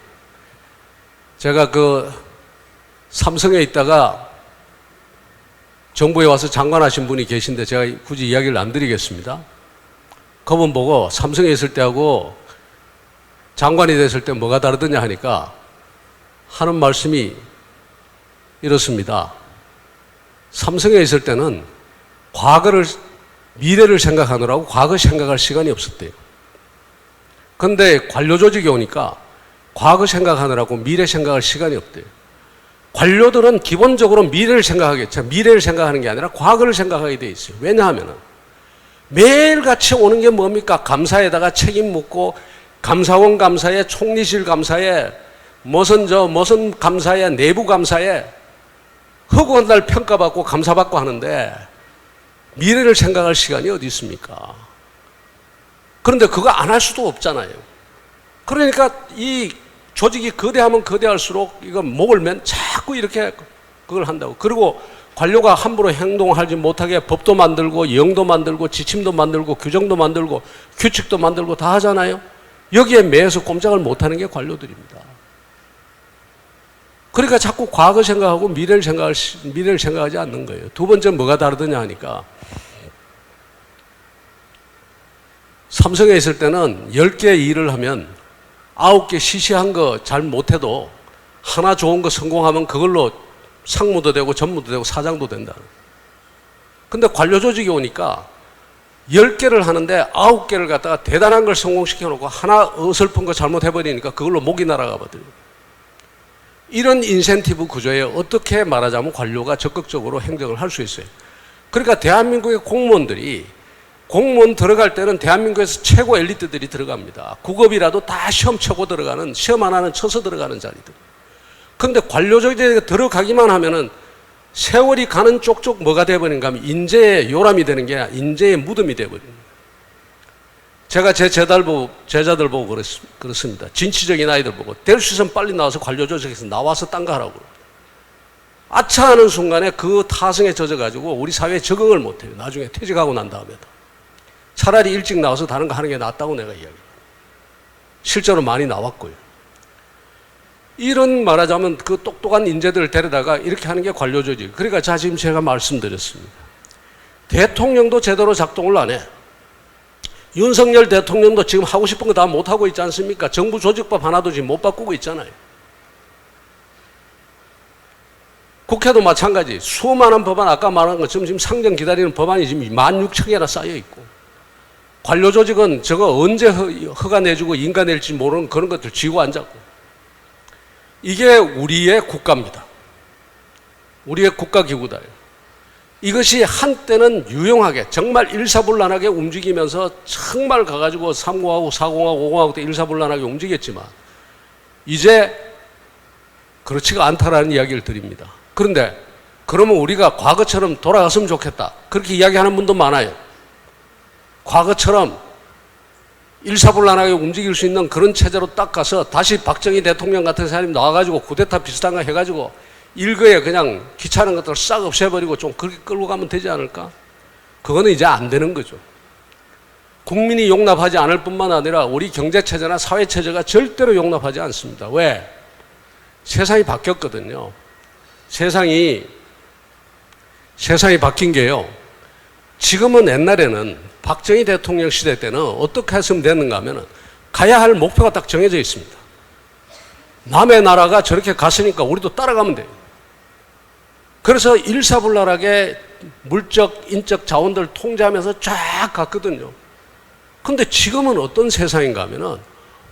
제가 그 삼성에 있다가 정부에 와서 장관하신 분이 계신데 제가 굳이 이야기를 안 드리겠습니다. 그분 보고 삼성에 있을 때하고 장관이 됐을 때 뭐가 다르더냐 하니까 하는 말씀이 이렇습니다. 삼성에 있을 때는 미래를 생각하느라고 과거 생각할 시간이 없었대요. 그런데 관료 조직에 오니까 과거 생각하느라고 미래 생각할 시간이 없대요. 관료들은 기본적으로 미래를 생각하겠죠. 미래를 생각하는 게 아니라 과거를 생각하게 돼 있어요. 왜냐하면 매일같이 오는 게 뭡니까? 감사에다가 책임 묻고 감사원 감사에 총리실 감사에 무슨 감사에 내부 감사에 허구한 날 평가받고 감사받고 하는데 미래를 생각할 시간이 어디 있습니까? 그런데 그거 안 할 수도 없잖아요. 그러니까 이 조직이 거대하면 거대할수록 이거 목을 맨 자꾸 이렇게 그걸 한다고. 그리고 관료가 함부로 행동하지 못하게 법도 만들고 영도 만들고 지침도 만들고 규정도 만들고 규칙도 만들고 다 하잖아요. 여기에 매여서 꼼짝을 못하는 게 관료들입니다. 그러니까 자꾸 과거 생각하고 미래를 생각하지 않는 거예요. 두 번째 뭐가 다르더냐 하니까 삼성에 있을 때는 10개 일을 하면 9개 시시한 거 잘 못해도 하나 좋은 거 성공하면 그걸로 상무도 되고 전무도 되고 사장도 된다. 근데 관료 조직이 오니까 10개를 하는데 9개를 갖다가 대단한 걸 성공시켜 놓고 하나 어설픈 거 잘못해버리니까 그걸로 목이 날아가 버려요. 이런 인센티브 구조에 어떻게 말하자면 관료가 적극적으로 행정을 할 수 있어요. 그러니까 대한민국의 공무원들이 공무원 들어갈 때는 대한민국에서 최고 엘리트들이 들어갑니다. 9급이라도 다 시험 쳐고 들어가는, 시험 하나는 쳐서 들어가는 자리들. 그런데 관료조직에 들어가기만 하면은 세월이 가는 쪽쪽 뭐가 돼버린가 하면 인재의 요람이 되는 게 아니라 인재의 무덤이 돼버립니다. 제가 제 제자들 보고 그렇습니다. 진취적인 아이들 보고 될 수 있으면 빨리 나와서 관료조직에서 나와서 딴 거 하라고. 아차 하는 순간에 그 타성에 젖어가지고 우리 사회에 적응을 못해요. 나중에 퇴직하고 난 다음에도. 차라리 일찍 나와서 다른 거 하는 게 낫다고 내가 이야기해요. 실제로 많이 나왔고요. 이런 말하자면 그 똑똑한 인재들을 데려다가 이렇게 하는 게 관료조직. 그러니까 지금 제가 말씀드렸습니다. 대통령도 제대로 작동을 안 해. 윤석열 대통령도 지금 하고 싶은 거 다 못하고 있지 않습니까? 정부 조직법 하나도 지금 못 바꾸고 있잖아요. 국회도 마찬가지. 수많은 법안, 아까 말한 것처럼 지금 상정 기다리는 법안이 지금 16,000개나 쌓여 있고, 관료 조직은 저거 언제 허가 내주고 인가 낼지 모르는 그런 것들 쥐고 앉았고, 이게 우리의 국가입니다. 우리의 국가기구다. 이것이 한때는 유용하게 정말 일사불란하게 움직이면서 정말 가가지고 3공하고 4공하고 5공하고 때 일사불란하게 움직였지만 이제 그렇지가 않다라는 이야기를 드립니다. 그런데 그러면 우리가 과거처럼 돌아갔으면 좋겠다. 그렇게 이야기하는 분도 많아요. 과거처럼 일사불란하게 움직일 수 있는 그런 체제로 딱 가서 다시 박정희 대통령 같은 사람이 나와가지고 쿠데타 비슷한 거 해가지고 일거에 그냥 귀찮은 것들을 싹 없애버리고 좀 그렇게 끌고 가면 되지 않을까? 그거는 이제 안 되는 거죠. 국민이 용납하지 않을 뿐만 아니라 우리 경제체제나 사회체제가 절대로 용납하지 않습니다. 왜? 세상이 바뀌었거든요. 세상이 바뀐 게요. 지금은 옛날에는 박정희 대통령 시대 때는 어떻게 했으면 됐는가 하면 가야 할 목표가 딱 정해져 있습니다. 남의 나라가 저렇게 갔으니까 우리도 따라가면 돼요. 그래서 일사불란하게 물적, 인적 자원들 통제하면서 쫙 갔거든요. 근데 지금은 어떤 세상인가 하면은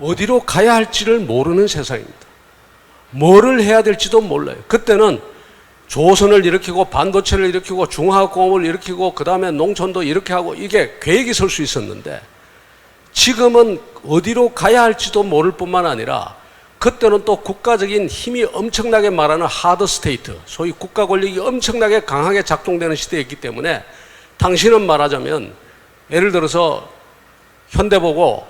어디로 가야 할지를 모르는 세상입니다. 뭐를 해야 될지도 몰라요. 그때는 조선을 일으키고 반도체를 일으키고 중화공업을 일으키고 그 다음에 농촌도 이렇게 하고 이게 계획이 설 수 있었는데 지금은 어디로 가야 할지도 모를 뿐만 아니라 그때는 또 국가적인 힘이 엄청나게 말하는 하드 스테이트, 소위 국가 권력이 엄청나게 강하게 작동되는 시대였기 때문에 당신은 말하자면 예를 들어서 현대 보고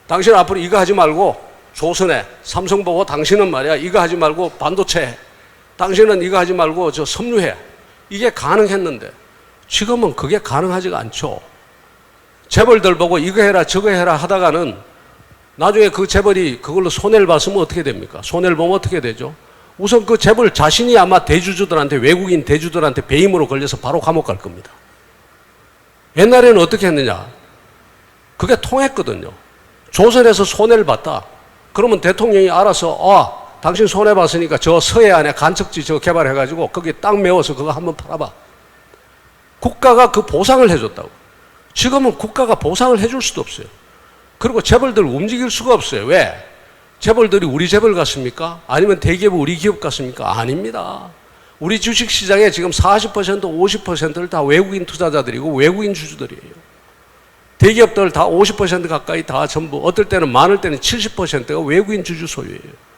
당신은 앞으로 이거 하지 말고 조선에, 삼성 보고 당신은 말이야 이거 하지 말고 반도체 해. 당신은 이거 하지 말고 저 섬유해. 이게 가능했는데 지금은 그게 가능하지가 않죠. 재벌들 보고 이거 해라 저거 해라 하다가는 나중에 그 재벌이 그걸로 손해를 봤으면 어떻게 됩니까? 손해를 보면 어떻게 되죠? 우선 그 재벌 자신이 아마 대주주들한테, 외국인 대주들한테 배임으로 걸려서 바로 감옥 갈 겁니다. 옛날에는 어떻게 했느냐? 그게 통했거든요. 조선에서 손해를 봤다. 그러면 대통령이 알아서 당신 손해봤으니까 저 서해안에 간척지 저 개발해가지고 거기 땅 메워서 그거 한번 팔아봐. 국가가 그 보상을 해줬다고. 지금은 국가가 보상을 해줄 수도 없어요. 그리고 재벌들 움직일 수가 없어요. 왜? 재벌들이 우리 재벌 같습니까? 아니면 대기업 우리 기업 같습니까? 아닙니다. 우리 주식시장에 지금 40% 50%를 다 외국인 투자자들이고 외국인 주주들이에요. 대기업들 다 50% 가까이 다 전부 어떨 때는 많을 때는 70%가 외국인 주주 소유예요.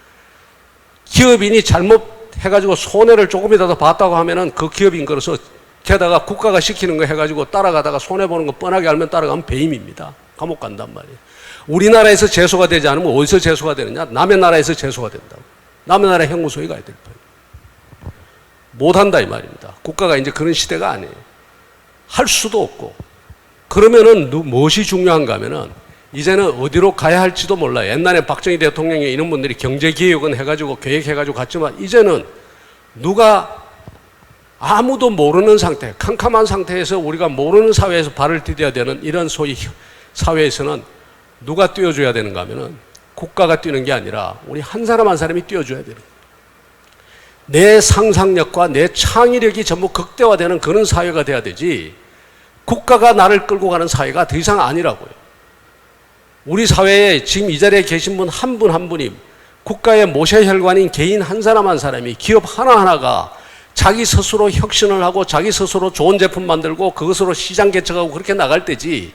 기업인이 잘못해가지고 손해를 조금이라도 봤다고 하면은 그 기업인 거로서 게다가 국가가 시키는 거 해가지고 따라가다가 손해보는 거 뻔하게 알면 따라가면 배임입니다. 감옥 간단 말이에요. 우리나라에서 제소가 되지 않으면 어디서 제소가 되느냐? 남의 나라에서 제소가 된다고. 남의 나라에 형무소에 가야 될 거예요. 못한다 이 말입니다. 국가가 이제 그런 시대가 아니에요. 할 수도 없고. 그러면은 무엇이 중요한가 하면은 이제는 어디로 가야 할지도 몰라요. 옛날에 박정희 대통령이 이런 분들이 경제개혁은 해가지고 계획해가지고 갔지만 이제는 누가 아무도 모르는 상태, 캄캄한 상태에서 우리가 모르는 사회에서 발을 디뎌야 되는 이런 소위 사회에서는 누가 뛰어줘야 되는가 하면은 국가가 뛰는 게 아니라 우리 한 사람 한 사람이 뛰어줘야 되는 거예요. 내 상상력과 내 창의력이 전부 극대화되는 그런 사회가 돼야 되지 국가가 나를 끌고 가는 사회가 더 이상 아니라고요. 우리 사회에 지금 이 자리에 계신 분 한 분 한 분이 국가의 모세혈관인 개인 한 사람 한 사람이 기업 하나하나가 자기 스스로 혁신을 하고 자기 스스로 좋은 제품 만들고 그것으로 시장 개척하고 그렇게 나갈 때지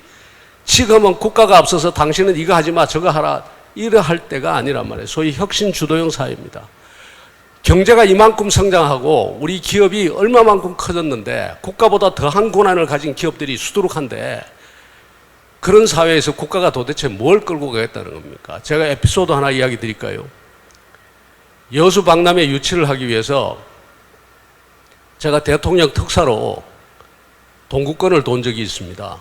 지금은 국가가 앞서서 당신은 이거 하지 마 저거 하라 이래 할 때가 아니란 말이에요. 소위 혁신 주도형 사회입니다. 경제가 이만큼 성장하고 우리 기업이 얼마만큼 커졌는데 국가보다 더한 권한을 가진 기업들이 수두룩한데 그런 사회에서 국가가 도대체 뭘 끌고 가겠다는 겁니까? 제가 에피소드 하나 이야기 드릴까요? 여수 박람회 유치를 하기 위해서 제가 대통령 특사로 동구권을 돈 적이 있습니다.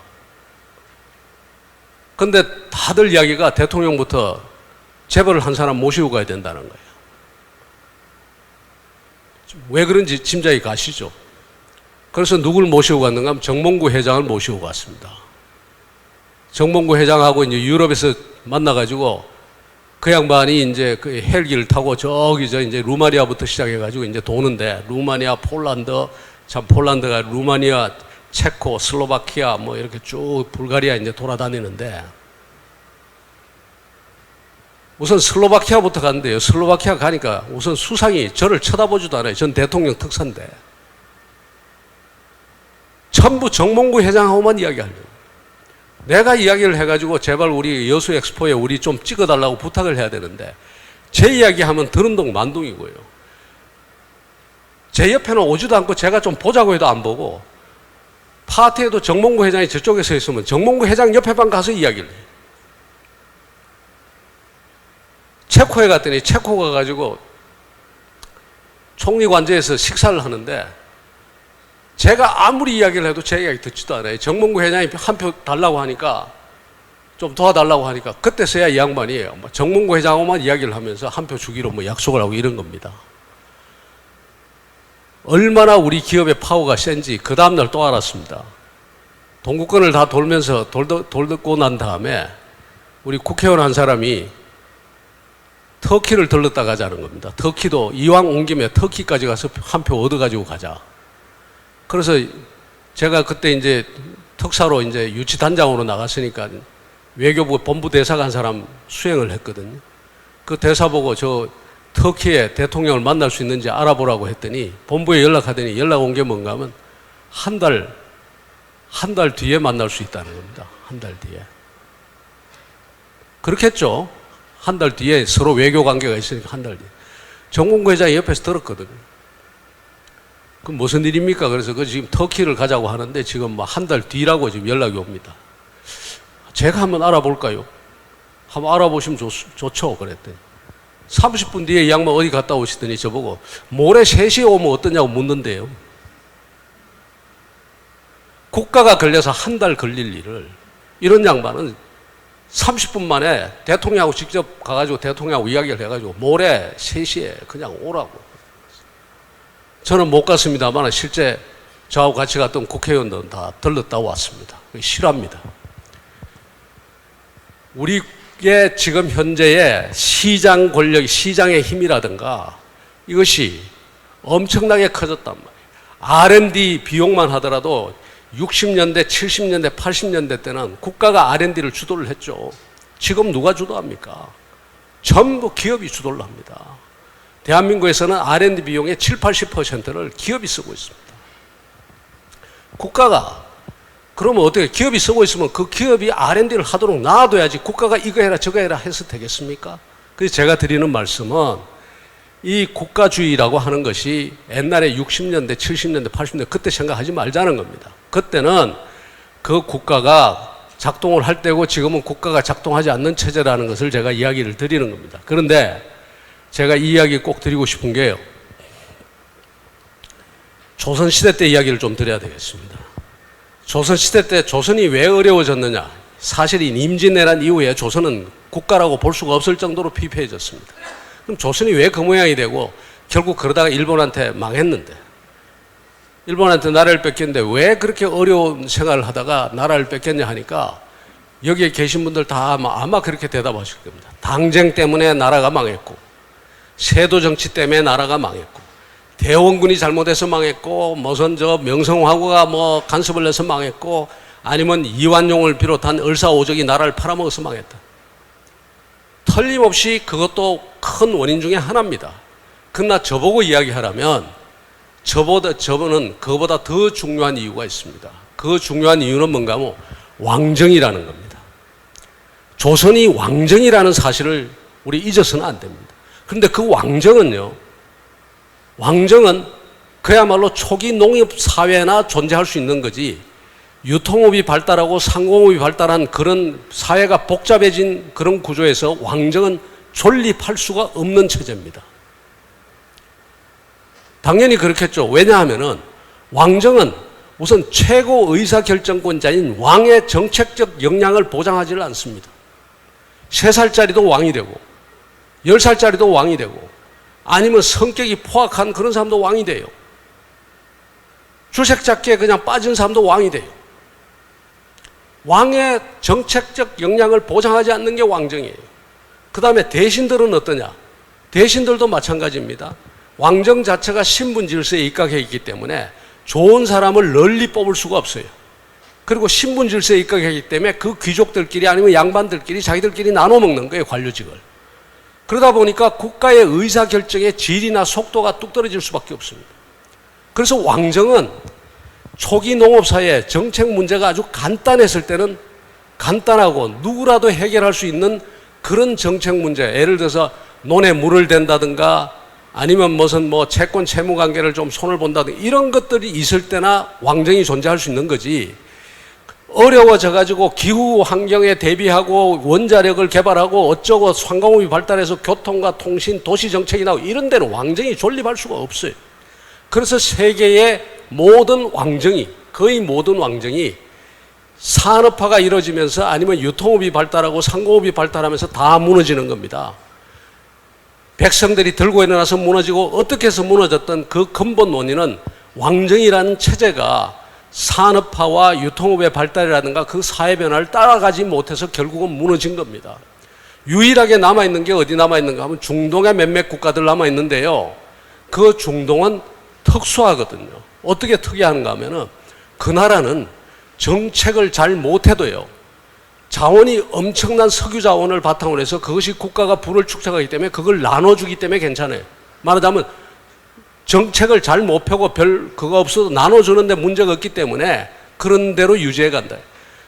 근데 다들 이야기가 대통령부터 재벌을 한 사람 모시고 가야 된다는 거예요. 왜 그런지 짐작이 가시죠? 그래서 누굴 모시고 갔는가 하면 정몽구 회장을 모시고 갔습니다. 정몽구 회장하고 이제 유럽에서 만나가지고 그 양반이 이제 그 헬기를 타고 저기 이제 루마니아부터 시작해가지고 이제 도는데 루마니아, 폴란드, 참 폴란드가 루마니아, 체코, 슬로바키아 뭐 이렇게 쭉 불가리아 이제 돌아다니는데 우선 슬로바키아부터 갔는데요. 슬로바키아 가니까 우선 수상이 저를 쳐다보지도 않아요. 전 대통령 특사인데. 전부 정몽구 회장하고만 이야기하려고. 내가 이야기를 해가지고 제발 우리 여수 엑스포에 우리 좀 찍어달라고 부탁을 해야 되는데 제 이야기하면 들은 동 만동이고요. 제 옆에는 오지도 않고 제가 좀 보자고 해도 안 보고, 파티에도 정몽구 회장이 저쪽에 서 있으면 정몽구 회장 옆에만 가서 이야기를 해요. 체코에 갔더니 체코 가가지고 총리 관저에서 식사를 하는데 제가 아무리 이야기를 해도 제 이야기 듣지도 않아요. 정몽구 회장이 한 표 달라고 하니까, 좀 도와달라고 하니까 그때서야 이 양반이 정몽구 회장하고만 이야기를 하면서 한 표 주기로 뭐 약속을 하고 이런 겁니다. 얼마나 우리 기업의 파워가 센지 그 다음날 또 알았습니다. 동구권을 다 돌면서 돌고 난 다음에 우리 국회의원 한 사람이 터키를 들렀다 가자는 겁니다. 터키도 이왕 온 김에 터키까지 가서 한 표 얻어가지고 가자. 그래서 제가 그때 이제 특사로 이제 유치단장으로 나갔으니까 외교부 본부 대사 간 사람 수행을 했거든요. 그 대사 보고 저 터키의 대통령을 만날 수 있는지 알아보라고 했더니 본부에 연락하더니 연락 온 게 뭔가 하면 한 달 뒤에 만날 수 있다는 겁니다. 한 달 뒤에. 그렇겠죠. 한 달 뒤에 서로 외교 관계가 있으니까 한 달 뒤에. 정몽구 회장이 옆에서 들었거든요. 그 무슨 일입니까? 그래서 그 지금 터키를 가자고 하는데 지금 뭐 한 달 뒤라고 지금 연락이 옵니다. 제가 한번 알아볼까요? 한번 알아보시면 좋죠. 그랬더니 30분 뒤에 이 양반 어디 갔다 오시더니 저보고 모레 3시에 오면 어떠냐고 묻는데요. 국가가 걸려서 한 달 걸릴 일을 이런 양반은 30분 만에 대통령하고 직접 가가지고 대통령하고 이야기를 해가지고 모레 3시에 그냥 오라고. 저는 못 갔습니다만 실제 저하고 같이 갔던 국회의원들은 다 들렀다 왔습니다. 실화입니다. 우리의 지금 현재의 시장 권력, 시장의 힘이라든가 이것이 엄청나게 커졌단 말이에요. R&D 비용만 하더라도 60년대, 70년대, 80년대 때는 국가가 R&D를 주도를 했죠. 지금 누가 주도합니까? 전부 기업이 주도를 합니다. 대한민국에서는 R&D 비용의 7, 80%를 기업이 쓰고 있습니다. 국가가 그러면 어떻게 기업이 쓰고 있으면 그 기업이 R&D를 하도록 놔둬야지 국가가 이거 해라 저거 해라 해서 되겠습니까? 그래서 제가 드리는 말씀은 이 국가주의라고 하는 것이 옛날에 60년대, 70년대, 80년대 그때 생각하지 말자는 겁니다. 그때는 그 국가가 작동을 할 때고 지금은 국가가 작동하지 않는 체제라는 것을 제가 이야기를 드리는 겁니다. 그런데 제가 이 이야기 꼭 드리고 싶은 게요. 조선시대 때 이야기를 좀 드려야 되겠습니다. 조선시대 때 조선이 왜 어려워졌느냐. 사실 이 임진왜란 이후에 조선은 국가라고 볼 수가 없을 정도로 피폐해졌습니다. 그럼 조선이 왜 그 모양이 되고 결국 그러다가 일본한테 망했는데 일본한테 나라를 뺏겼는데 왜 그렇게 어려운 생활을 하다가 나라를 뺏겼냐 하니까 여기에 계신 분들 다 아마 그렇게 대답하실 겁니다. 당쟁 때문에 나라가 망했고 세도 정치 때문에 나라가 망했고 대원군이 잘못해서 망했고 무슨 저 명성황후가 뭐 간섭을 해서 망했고 아니면 이완용을 비롯한 을사오적이 나라를 팔아먹어서 망했다. 틀림없이 그것도 큰 원인 중에 하나입니다. 그러나 저보고 이야기하라면 저는 그거보다 더 중요한 이유가 있습니다. 그 중요한 이유는 뭔가 하면 왕정이라는 겁니다. 조선이 왕정이라는 사실을 우리 잊어서는 안 됩니다. 그런데 그 왕정은요, 왕정은 그야말로 초기 농업 사회나 존재할 수 있는 거지 유통업이 발달하고 상공업이 발달한 그런 사회가 복잡해진 그런 구조에서 왕정은 존립할 수가 없는 체제입니다. 당연히 그렇겠죠. 왜냐하면은 왕정은 우선 최고 의사결정권자인 왕의 정책적 역량을 보장하지를 않습니다. 3살짜리도 왕이 되고 10살짜리도 왕이 되고 아니면 성격이 포악한 그런 사람도 왕이 돼요. 주색잡기에 그냥 빠진 사람도 왕이 돼요. 왕의 정책적 역량을 보장하지 않는 게 왕정이에요. 그 다음에 대신들은 어떠냐? 대신들도 마찬가지입니다. 왕정 자체가 신분 질서에 입각해 있기 때문에 좋은 사람을 널리 뽑을 수가 없어요. 그리고 신분 질서에 입각해 있기 때문에 그 귀족들끼리 아니면 양반들끼리 자기들끼리 나눠 먹는 거예요, 관료직을. 그러다 보니까 국가의 의사결정의 질이나 속도가 뚝 떨어질 수밖에 없습니다. 그래서 왕정은 초기 농업사회 정책 문제가 아주 간단했을 때는 간단하고 누구라도 해결할 수 있는 그런 정책 문제, 예를 들어서 논에 물을 댄다든가 아니면 무슨 뭐 채권 채무 관계를 좀 손을 본다든가 이런 것들이 있을 때나 왕정이 존재할 수 있는 거지. 어려워져 가지고 기후 환경에 대비하고 원자력을 개발하고 어쩌고 상공업이 발달해서 교통과 통신, 도시 정책이 나오고 이런 데는 왕정이 존립할 수가 없어요. 그래서 세계의 모든 왕정이, 거의 모든 왕정이 산업화가 이루어지면서 아니면 유통업이 발달하고 상공업이 발달하면서 다 무너지는 겁니다. 백성들이 들고 일어나서 무너지고 어떻게 해서 무너졌던 그 근본 원인은 왕정이라는 체제가 산업화와 유통업의 발달이라든가 그 사회 변화를 따라가지 못해서 결국은 무너진 겁니다. 유일하게 남아있는 게 어디 남아있는가 하면 중동의 몇몇 국가들 남아있는데요. 그 중동은 특수하거든요. 어떻게 특이한가 하면은 그 나라는 정책을 잘 못해도요. 자원이 엄청난 석유 자원을 바탕으로 해서 그것이 국가가 부를 축적하기 때문에 그걸 나눠주기 때문에 괜찮아요. 말하자면 정책을 잘 못 펴고 별 그거 없어도 나눠주는데 문제가 없기 때문에 그런 대로 유지해 간다.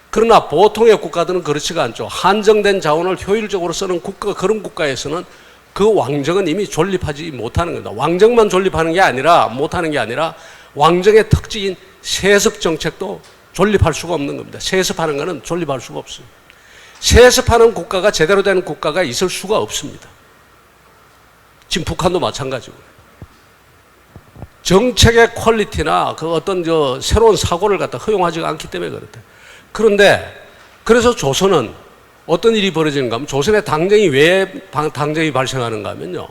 그러나 보통의 국가들은 그렇지가 않죠. 한정된 자원을 효율적으로 쓰는 국가, 그런 국가에서는 그 왕정은 이미 존립하지 못하는 겁니다. 왕정만 존립하는 게 아니라, 못하는 게 아니라 왕정의 특징인 세습 정책도 존립할 수가 없는 겁니다. 세습하는 것은 존립할 수가 없습니다. 세습하는 국가가 제대로 되는 국가가 있을 수가 없습니다. 지금 북한도 마찬가지고. 정책의 퀄리티나 그 어떤 새로운 사고를 갖다 허용하지가 않기 때문에 그렇다. 그런데 그래서 조선은 어떤 일이 벌어지는가 하면 조선의 당정이 왜 당정이 발생하는가 하면요.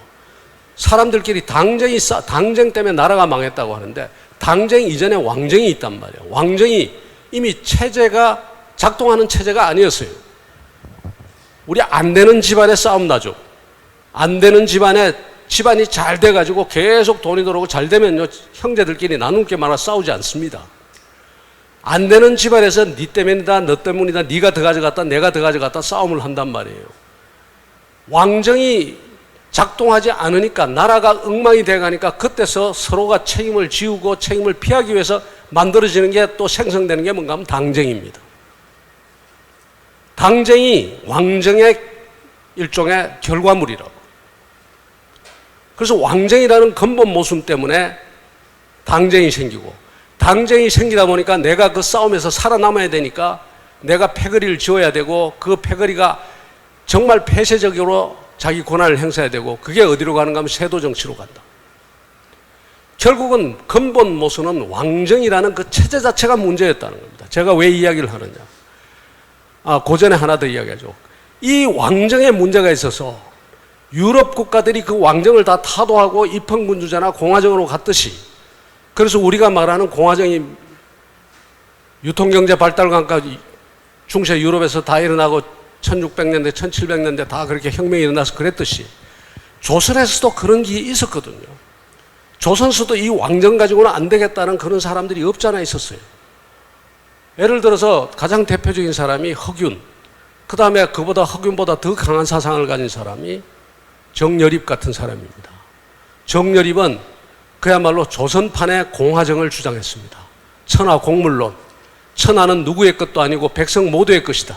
사람들끼리 당정 때문에 나라가 망했다고 하는데 당정 이전에 왕정이 있단 말이에요. 왕정이 이미 체제가 작동하는 체제가 아니었어요. 우리 안 되는 집안에 싸움 나죠. 안 되는 집안이 잘 돼가지고 계속 돈이 들어오고 잘 되면요. 형제들끼리 나눌 게 많아 싸우지 않습니다. 안 되는 집안에서 니 때문이다, 너 때문이다, 니가 더 가져갔다, 내가 더 가져갔다 싸움을 한단 말이에요. 왕정이 작동하지 않으니까 나라가 엉망이 돼가니까 그때서 서로가 책임을 지우고 책임을 피하기 위해서 만들어지는 게 또 생성되는 게 뭔가 하면 당정입니다. 당정이 왕정의 일종의 결과물이라고. 그래서 왕정이라는 근본 모순 때문에 당정이 생기고 당정이 생기다 보니까 내가 그 싸움에서 살아남아야 되니까 내가 패거리를 지어야 되고 그 패거리가 정말 폐쇄적으로 자기 권한을 행사해야 되고 그게 어디로 가는가 하면 세도 정치로 간다. 결국은 근본 모순은 왕정이라는 그 체제 자체가 문제였다는 겁니다. 제가 왜 이야기를 하느냐. 고전에 하나 더 이야기하죠. 이 왕정에 문제가 있어서 유럽 국가들이 그 왕정을 다 타도하고 입헌군주제나 공화정으로 갔듯이 그래서 우리가 말하는 공화정이 유통경제 발달관과 중세 유럽에서 다 일어나고 1600년대, 1700년대 다 그렇게 혁명이 일어나서 그랬듯이 조선에서도 그런 게 있었거든요. 조선에서도 이 왕정 가지고는 안 되겠다는 그런 사람들이 없잖아 있었어요. 예를 들어서 가장 대표적인 사람이 허균, 그 다음에 허균보다 더 강한 사상을 가진 사람이 정여립 같은 사람입니다. 정여립은 그야말로 조선판의 공화정을 주장했습니다. 천하 공물론, 천하는 누구의 것도 아니고 백성 모두의 것이다.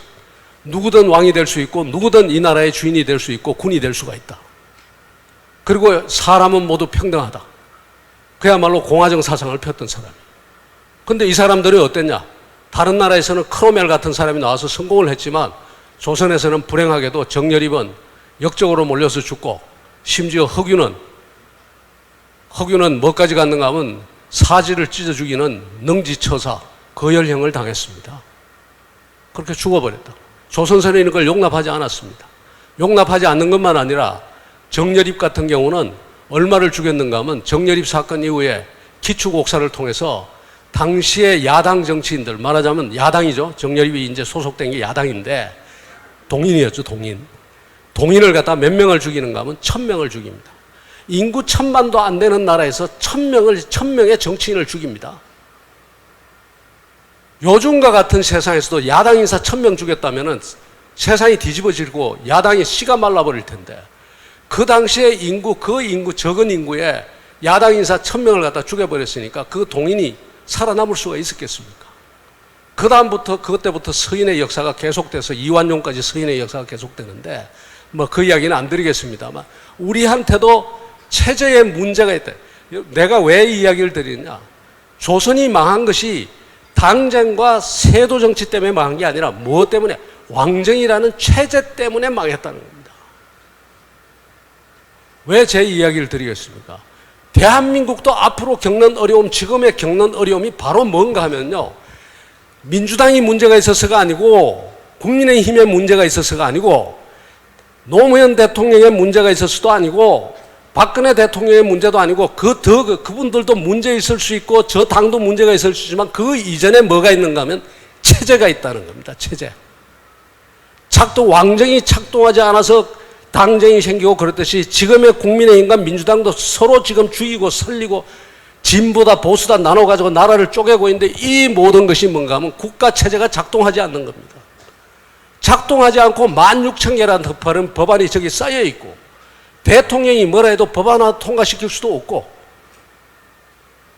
누구든 왕이 될 수 있고 누구든 이 나라의 주인이 될 수 있고 군이 될 수가 있다. 그리고 사람은 모두 평등하다. 그야말로 공화정 사상을 폈던 사람이에요. 근데 이 사람들이 어땠냐? 다른 나라에서는 크로멜 같은 사람이 나와서 성공을 했지만 조선에서는 불행하게도 정여립은 역적으로 몰려서 죽고 심지어 허균은 뭐까지 갔는가 하면 사지를 찢어 죽이는 능지처사, 거열형을 당했습니다. 그렇게 죽어버렸다. 조선사는 그걸 용납하지 않았습니다. 용납하지 않는 것만 아니라 정여립 같은 경우는 얼마를 죽였는가 하면 정여립 사건 이후에 기축옥사를 통해서 당시의 야당 정치인들, 말하자면 야당이죠. 정여립이 이제 소속된 게 야당인데 동인이었죠, 동인. 동인을 갖다 몇 명을 죽이는가 하면 1000명을 죽입니다. 인구 1000만도 안 되는 나라에서 1000명의 정치인을 죽입니다. 요즘과 같은 세상에서도 야당 인사 1000명 죽였다면 세상이 뒤집어지고 야당이 씨가 말라버릴 텐데 그 당시에 적은 인구에 야당 인사 1000명을 갖다 죽여버렸으니까 그 동인이 살아남을 수가 있었겠습니까? 그때부터 서인의 역사가 계속돼서 이완용까지 서인의 역사가 계속되는데 뭐 그 이야기는 안 드리겠습니다만 우리한테도 체제에 문제가 있다. 내가 왜 이 이야기를 드리느냐? 조선이 망한 것이 당쟁과 세도 정치 때문에 망한 게 아니라 무엇 때문에? 왕정이라는 체제 때문에 망했다는 겁니다. 왜 제 이야기를 드리겠습니까? 대한민국도 앞으로 겪는 어려움, 지금의 겪는 어려움이 바로 뭔가 하면요, 민주당이 문제가 있어서가 아니고 국민의힘에 문제가 있어서가 아니고 노무현 대통령의 문제가 있어서도 아니고 박근혜 대통령의 문제도 아니고 그분들도 문제 있을 수 있고 저 당도 문제가 있을 수 있지만 그 이전에 뭐가 있는가 하면 체제가 있다는 겁니다. 체제. 왕정이 작동하지 않아서 당정이 생기고 그렇듯이 지금의 국민의힘과 민주당도 서로 지금 죽이고 살리고 진보다 보수다 나눠가지고 나라를 쪼개고 있는데 이 모든 것이 뭔가 하면 국가체제가 작동하지 않는 겁니다. 작동하지 않고 16,000개라는 법안이 저기 쌓여 있고 대통령이 뭐라 해도 법안 하나 통과시킬 수도 없고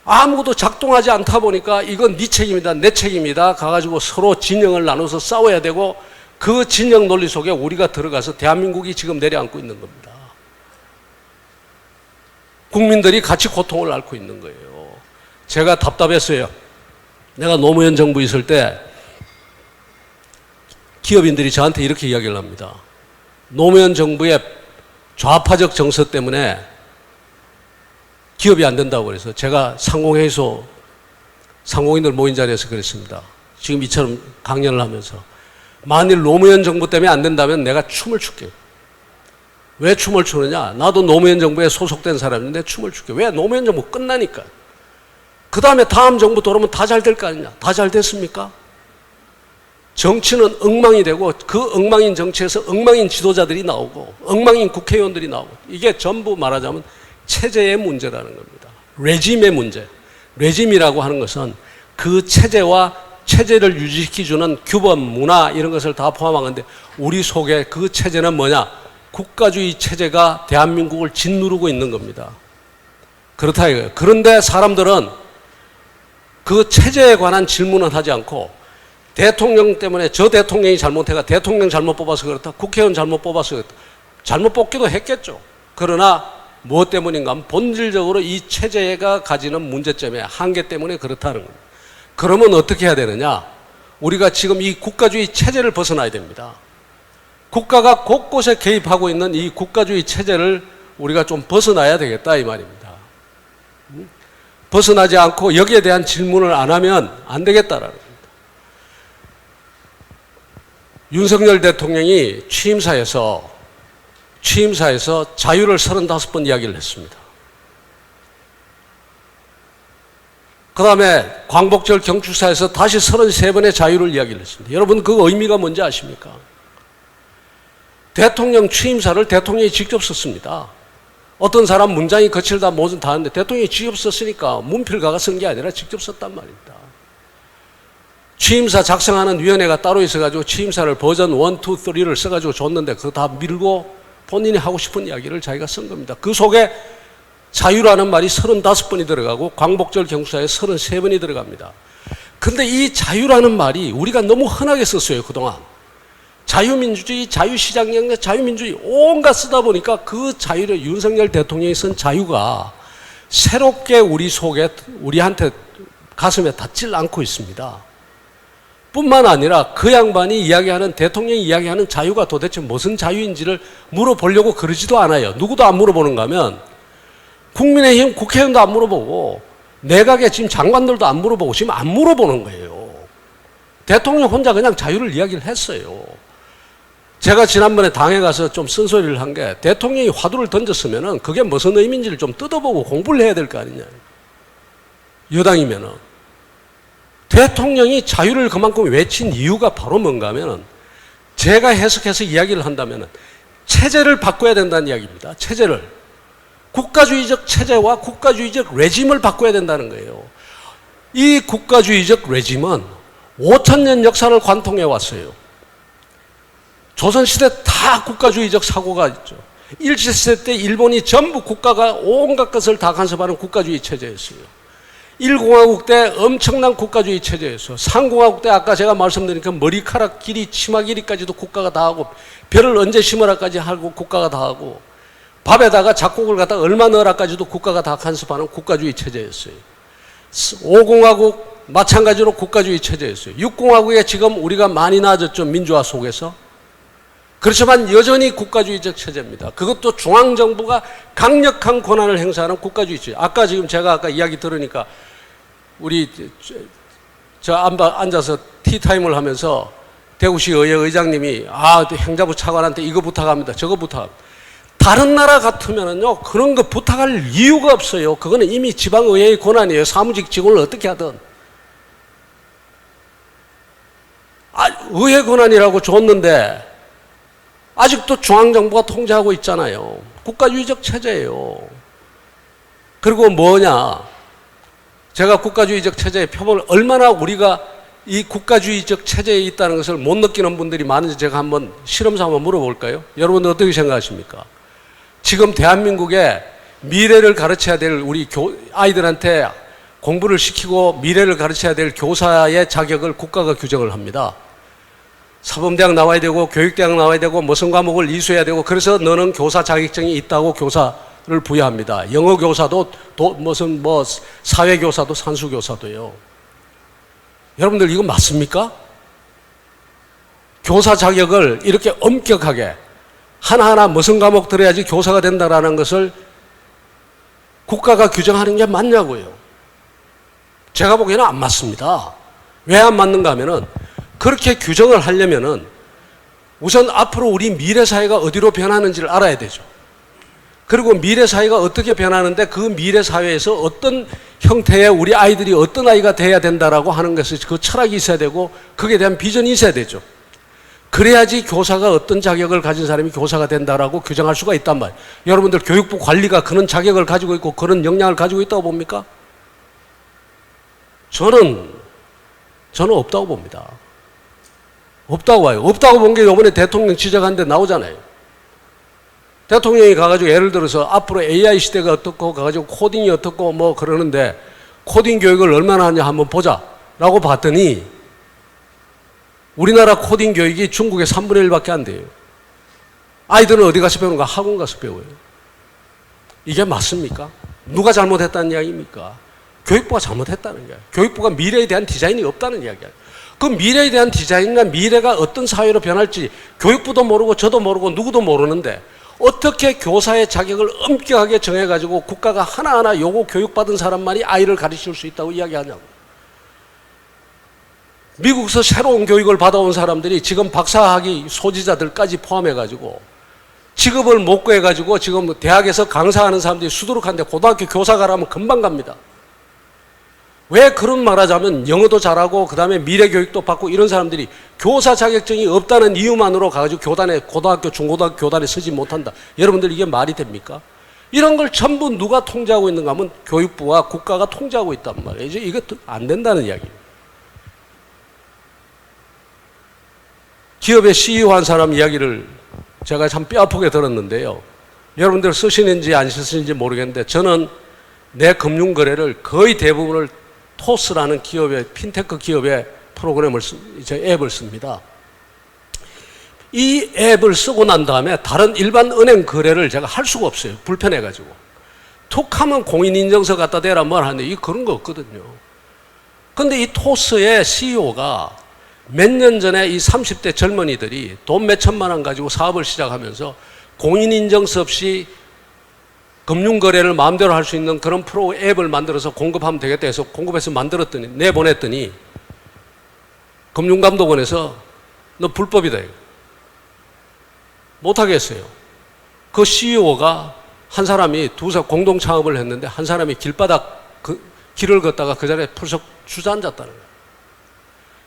아무것도 작동하지 않다 보니까 이건 네 책임이다 내 책임이다 가가지고 서로 진영을 나눠서 싸워야 되고 그 진영 논리 속에 우리가 들어가서 대한민국이 지금 내려앉고 있는 겁니다. 국민들이 같이 고통을 앓고 있는 거예요. 제가 답답했어요. 내가 노무현 정부 있을 때 기업인들이 저한테 이렇게 이야기를 합니다. 노무현 정부의 좌파적 정서 때문에 기업이 안 된다고 그래서 제가 상공회의소 상공인들 모인 자리에서 그랬습니다. 지금 이처럼 강연을 하면서 만일 노무현 정부 때문에 안 된다면 내가 춤을 출게요. 왜 춤을 추느냐? 나도 노무현 정부에 소속된 사람인데 춤을 출게요. 왜? 노무현 정부 끝나니까. 그 다음에 다음 정부 들어오면 다 잘 될 거 아니냐? 다 잘 됐습니까? 정치는 엉망이 되고 그 엉망인 정치에서 엉망인 지도자들이 나오고 엉망인 국회의원들이 나오고 이게 전부 말하자면 체제의 문제라는 겁니다. 레짐의 문제. 레짐이라고 하는 것은 그 체제와 체제를 유지시켜주는 규범, 문화 이런 것을 다 포함하는데 우리 속에 그 체제는 뭐냐? 국가주의 체제가 대한민국을 짓누르고 있는 겁니다. 그렇다 이거예요. 그런데 사람들은 그 체제에 관한 질문은 하지 않고 대통령 때문에 저 대통령이 잘못해가 대통령 잘못 뽑아서 그렇다. 국회의원 잘못 뽑아서 그렇다. 잘못 뽑기도 했겠죠. 그러나 무엇 때문인가 하면 본질적으로 이 체제가 가지는 문제점의 한계 때문에 그렇다는 겁니다. 그러면 어떻게 해야 되느냐? 우리가 지금 이 국가주의 체제를 벗어나야 됩니다. 국가가 곳곳에 개입하고 있는 이 국가주의 체제를 우리가 좀 벗어나야 되겠다 이 말입니다. 벗어나지 않고 여기에 대한 질문을 안 하면 안 되겠다라는 겁니다. 윤석열 대통령이 취임사에서 자유를 35번 이야기를 했습니다. 그 다음에 광복절 경축사에서 다시 33번의 자유를 이야기를 했습니다. 여러분 그 의미가 뭔지 아십니까? 대통령 취임사를 대통령이 직접 썼습니다. 어떤 사람 문장이 거칠다 뭐든 다 하는데 대통령이 직접 썼으니까 문필가가 쓴 게 아니라 직접 썼단 말입니다. 취임사 작성하는 위원회가 따로 있어가지고 취임사를 버전 1, 2, 3를 써가지고 줬는데 그거 다 밀고 본인이 하고 싶은 이야기를 자기가 쓴 겁니다. 그 속에 자유라는 말이 35번이 들어가고 광복절 경축사에 33번이 들어갑니다. 근데 이 자유라는 말이 우리가 너무 흔하게 썼어요, 그동안. 자유민주주의, 자유시장경제, 자유민주주의 온갖 쓰다 보니까 그 자유를 윤석열 대통령이 쓴 자유가 새롭게 우리 속에, 우리한테 가슴에 닿질 않고 있습니다. 뿐만 아니라 그 양반이 이야기하는, 대통령이 이야기하는 자유가 도대체 무슨 자유인지를 물어보려고 그러지도 않아요. 누구도 안 물어보는가 하면 국민의힘 국회의원도 안 물어보고 내각의 지금 장관들도 안 물어보고 지금 안 물어보는 거예요. 대통령 혼자 그냥 자유를 이야기를 했어요. 제가 지난번에 당에 가서 좀 쓴소리를 한 게 대통령이 화두를 던졌으면은 그게 무슨 의미인지를 좀 뜯어보고 공부를 해야 될 거 아니냐. 여당이면은. 대통령이 자유를 그만큼 외친 이유가 바로 뭔가 하면은 제가 해석해서 이야기를 한다면은 체제를 바꿔야 된다는 이야기입니다. 체제를. 국가주의적 체제와 국가주의적 레짐을 바꿔야 된다는 거예요. 이 국가주의적 레짐은 5,000년 역사를 관통해 왔어요. 조선시대 다 국가주의적 사고가 있죠. 일제시대 때 일본이 전부 국가가 온갖 것을 다 간섭하는 국가주의 체제였어요. 1공화국 때 엄청난 국가주의 체제였어. 3공화국 때 아까 제가 말씀드린 그 머리카락 길이, 치마 길이까지도 국가가 다 하고, 별을 언제 심으라까지 하고 국가가 다 하고, 밥에다가 작곡을 갖다 얼마 넣으라까지도 국가가 다 간섭하는 국가주의 체제였어요. 5공화국 마찬가지로 국가주의 체제였어요. 6공화국에 지금 우리가 많이 나아졌죠. 민주화 속에서. 그렇지만 여전히 국가주의적 체제입니다. 그것도 중앙정부가 강력한 권한을 행사하는 국가주의 체제. 아까 지금 제가 아까 이야기 들으니까 우리 저 앉아서 티타임을 하면서 대구시 의회 의장님이 행자부 차관한테 이거 부탁합니다. 저거 부탁합니다. 다른 나라 같으면은요, 그런 거 부탁할 이유가 없어요. 그거는 이미 지방의회의 권한이에요. 사무직 직원을 어떻게 하든. 의회 권한이라고 줬는데, 아직도 중앙정부가 통제하고 있잖아요. 국가주의적 체제예요. 그리고 뭐냐. 제가 국가주의적 체제의 표본을 얼마나 우리가 이 국가주의적 체제에 있다는 것을 못 느끼는 분들이 많은지 제가 한번 실험삼아 물어볼까요? 여러분들 어떻게 생각하십니까? 지금 대한민국의 미래를 가르쳐야 될 우리 아이들한테 공부를 시키고 미래를 가르쳐야 될 교사의 자격을 국가가 규정을 합니다. 사범대학 나와야 되고 교육대학 나와야 되고 무슨 과목을 이수해야 되고, 그래서 너는 교사 자격증이 있다고 교사를 부여합니다. 영어 교사도 무슨 사회 교사도 산수 교사도요. 여러분들 이거 맞습니까? 교사 자격을 이렇게 엄격하게 하나하나 무슨 과목 들어야지 교사가 된다라는 것을 국가가 규정하는 게 맞냐고요. 제가 보기에는 안 맞습니다. 왜 안 맞는가 하면은, 그렇게 규정을 하려면은 우선 앞으로 우리 미래 사회가 어디로 변하는지를 알아야 되죠. 그리고 미래 사회가 어떻게 변하는데 그 미래 사회에서 어떤 형태의 우리 아이들이 어떤 아이가 돼야 된다라고 하는 것을 그 철학이 있어야 되고, 거기에 대한 비전이 있어야 되죠. 그래야지 교사가 어떤 자격을 가진 사람이 교사가 된다라고 규정할 수가 있단 말이에요. 여러분들 교육부 관리가 그런 자격을 가지고 있고 그런 역량을 가지고 있다고 봅니까? 저는 없다고 봅니다. 없다고 봐요. 없다고 본 게 이번에 대통령 지적한 데 나오잖아요. 대통령이 가가지고 예를 들어서 앞으로 AI 시대가 어떻고 가가지고 코딩이 어떻고 뭐 그러는데 코딩 교육을 얼마나 하냐 한번 보자 라고 봤더니 우리나라 코딩 교육이 중국의 3분의 1밖에 안 돼요. 아이들은 어디 가서 배우는가? 학원 가서 배워요. 이게 맞습니까? 누가 잘못했다는 이야기입니까? 교육부가 잘못했다는 거예요. 교육부가 미래에 대한 디자인이 없다는 이야기예요. 그 미래에 대한 디자인과 미래가 어떤 사회로 변할지 교육부도 모르고 저도 모르고 누구도 모르는데 어떻게 교사의 자격을 엄격하게 정해가지고 국가가 하나하나 요거 교육받은 사람만이 아이를 가르칠 수 있다고 이야기하냐고. 미국에서 새로운 교육을 받아온 사람들이 지금 박사학위 소지자들까지 포함해가지고 직업을 못 구해가지고 지금 대학에서 강사하는 사람들이 수두룩한데 고등학교 교사 가라면 금방 갑니다. 왜 그런 말하자면 영어도 잘하고 그 다음에 미래교육도 받고 이런 사람들이 교사 자격증이 없다는 이유만으로 가가지고 교단에 고등학교 중고등학교 교단에 서지 못한다. 여러분들 이게 말이 됩니까? 이런 걸 전부 누가 통제하고 있는가 하면 교육부와 국가가 통제하고 있단 말이에요. 이제 이것도 안 된다는 이야기예요. 기업의 CEO 한 사람 이야기를 제가 참 뼈아프게 들었는데요. 여러분들 쓰시는지 안 쓰시는지 모르겠는데 저는 내 금융거래를 거의 대부분을 토스라는 기업의 핀테크 기업의 프로그램을 앱을 씁니다. 이 앱을 쓰고 난 다음에 다른 일반 은행 거래를 제가 할 수가 없어요. 불편해가지고. 툭 하면 공인인증서 갖다 대라 뭘 하는데 이 그런 거 없거든요. 근데 이 토스의 CEO가 몇 년 전에 이 30대 젊은이들이 돈 몇 천만 원 가지고 사업을 시작하면서 공인인증서 없이 금융거래를 마음대로 할 수 있는 그런 프로 앱을 만들어서 공급하면 되겠다 해서 공급해서 만들었더니 내보냈더니 금융감독원에서 너 불법이다 이거. 못하겠어요. 그 CEO가 한 사람이 공동 창업을 했는데 한 사람이 길바닥 길을 걷다가 그 자리에 풀썩 주저앉았다는 거예요.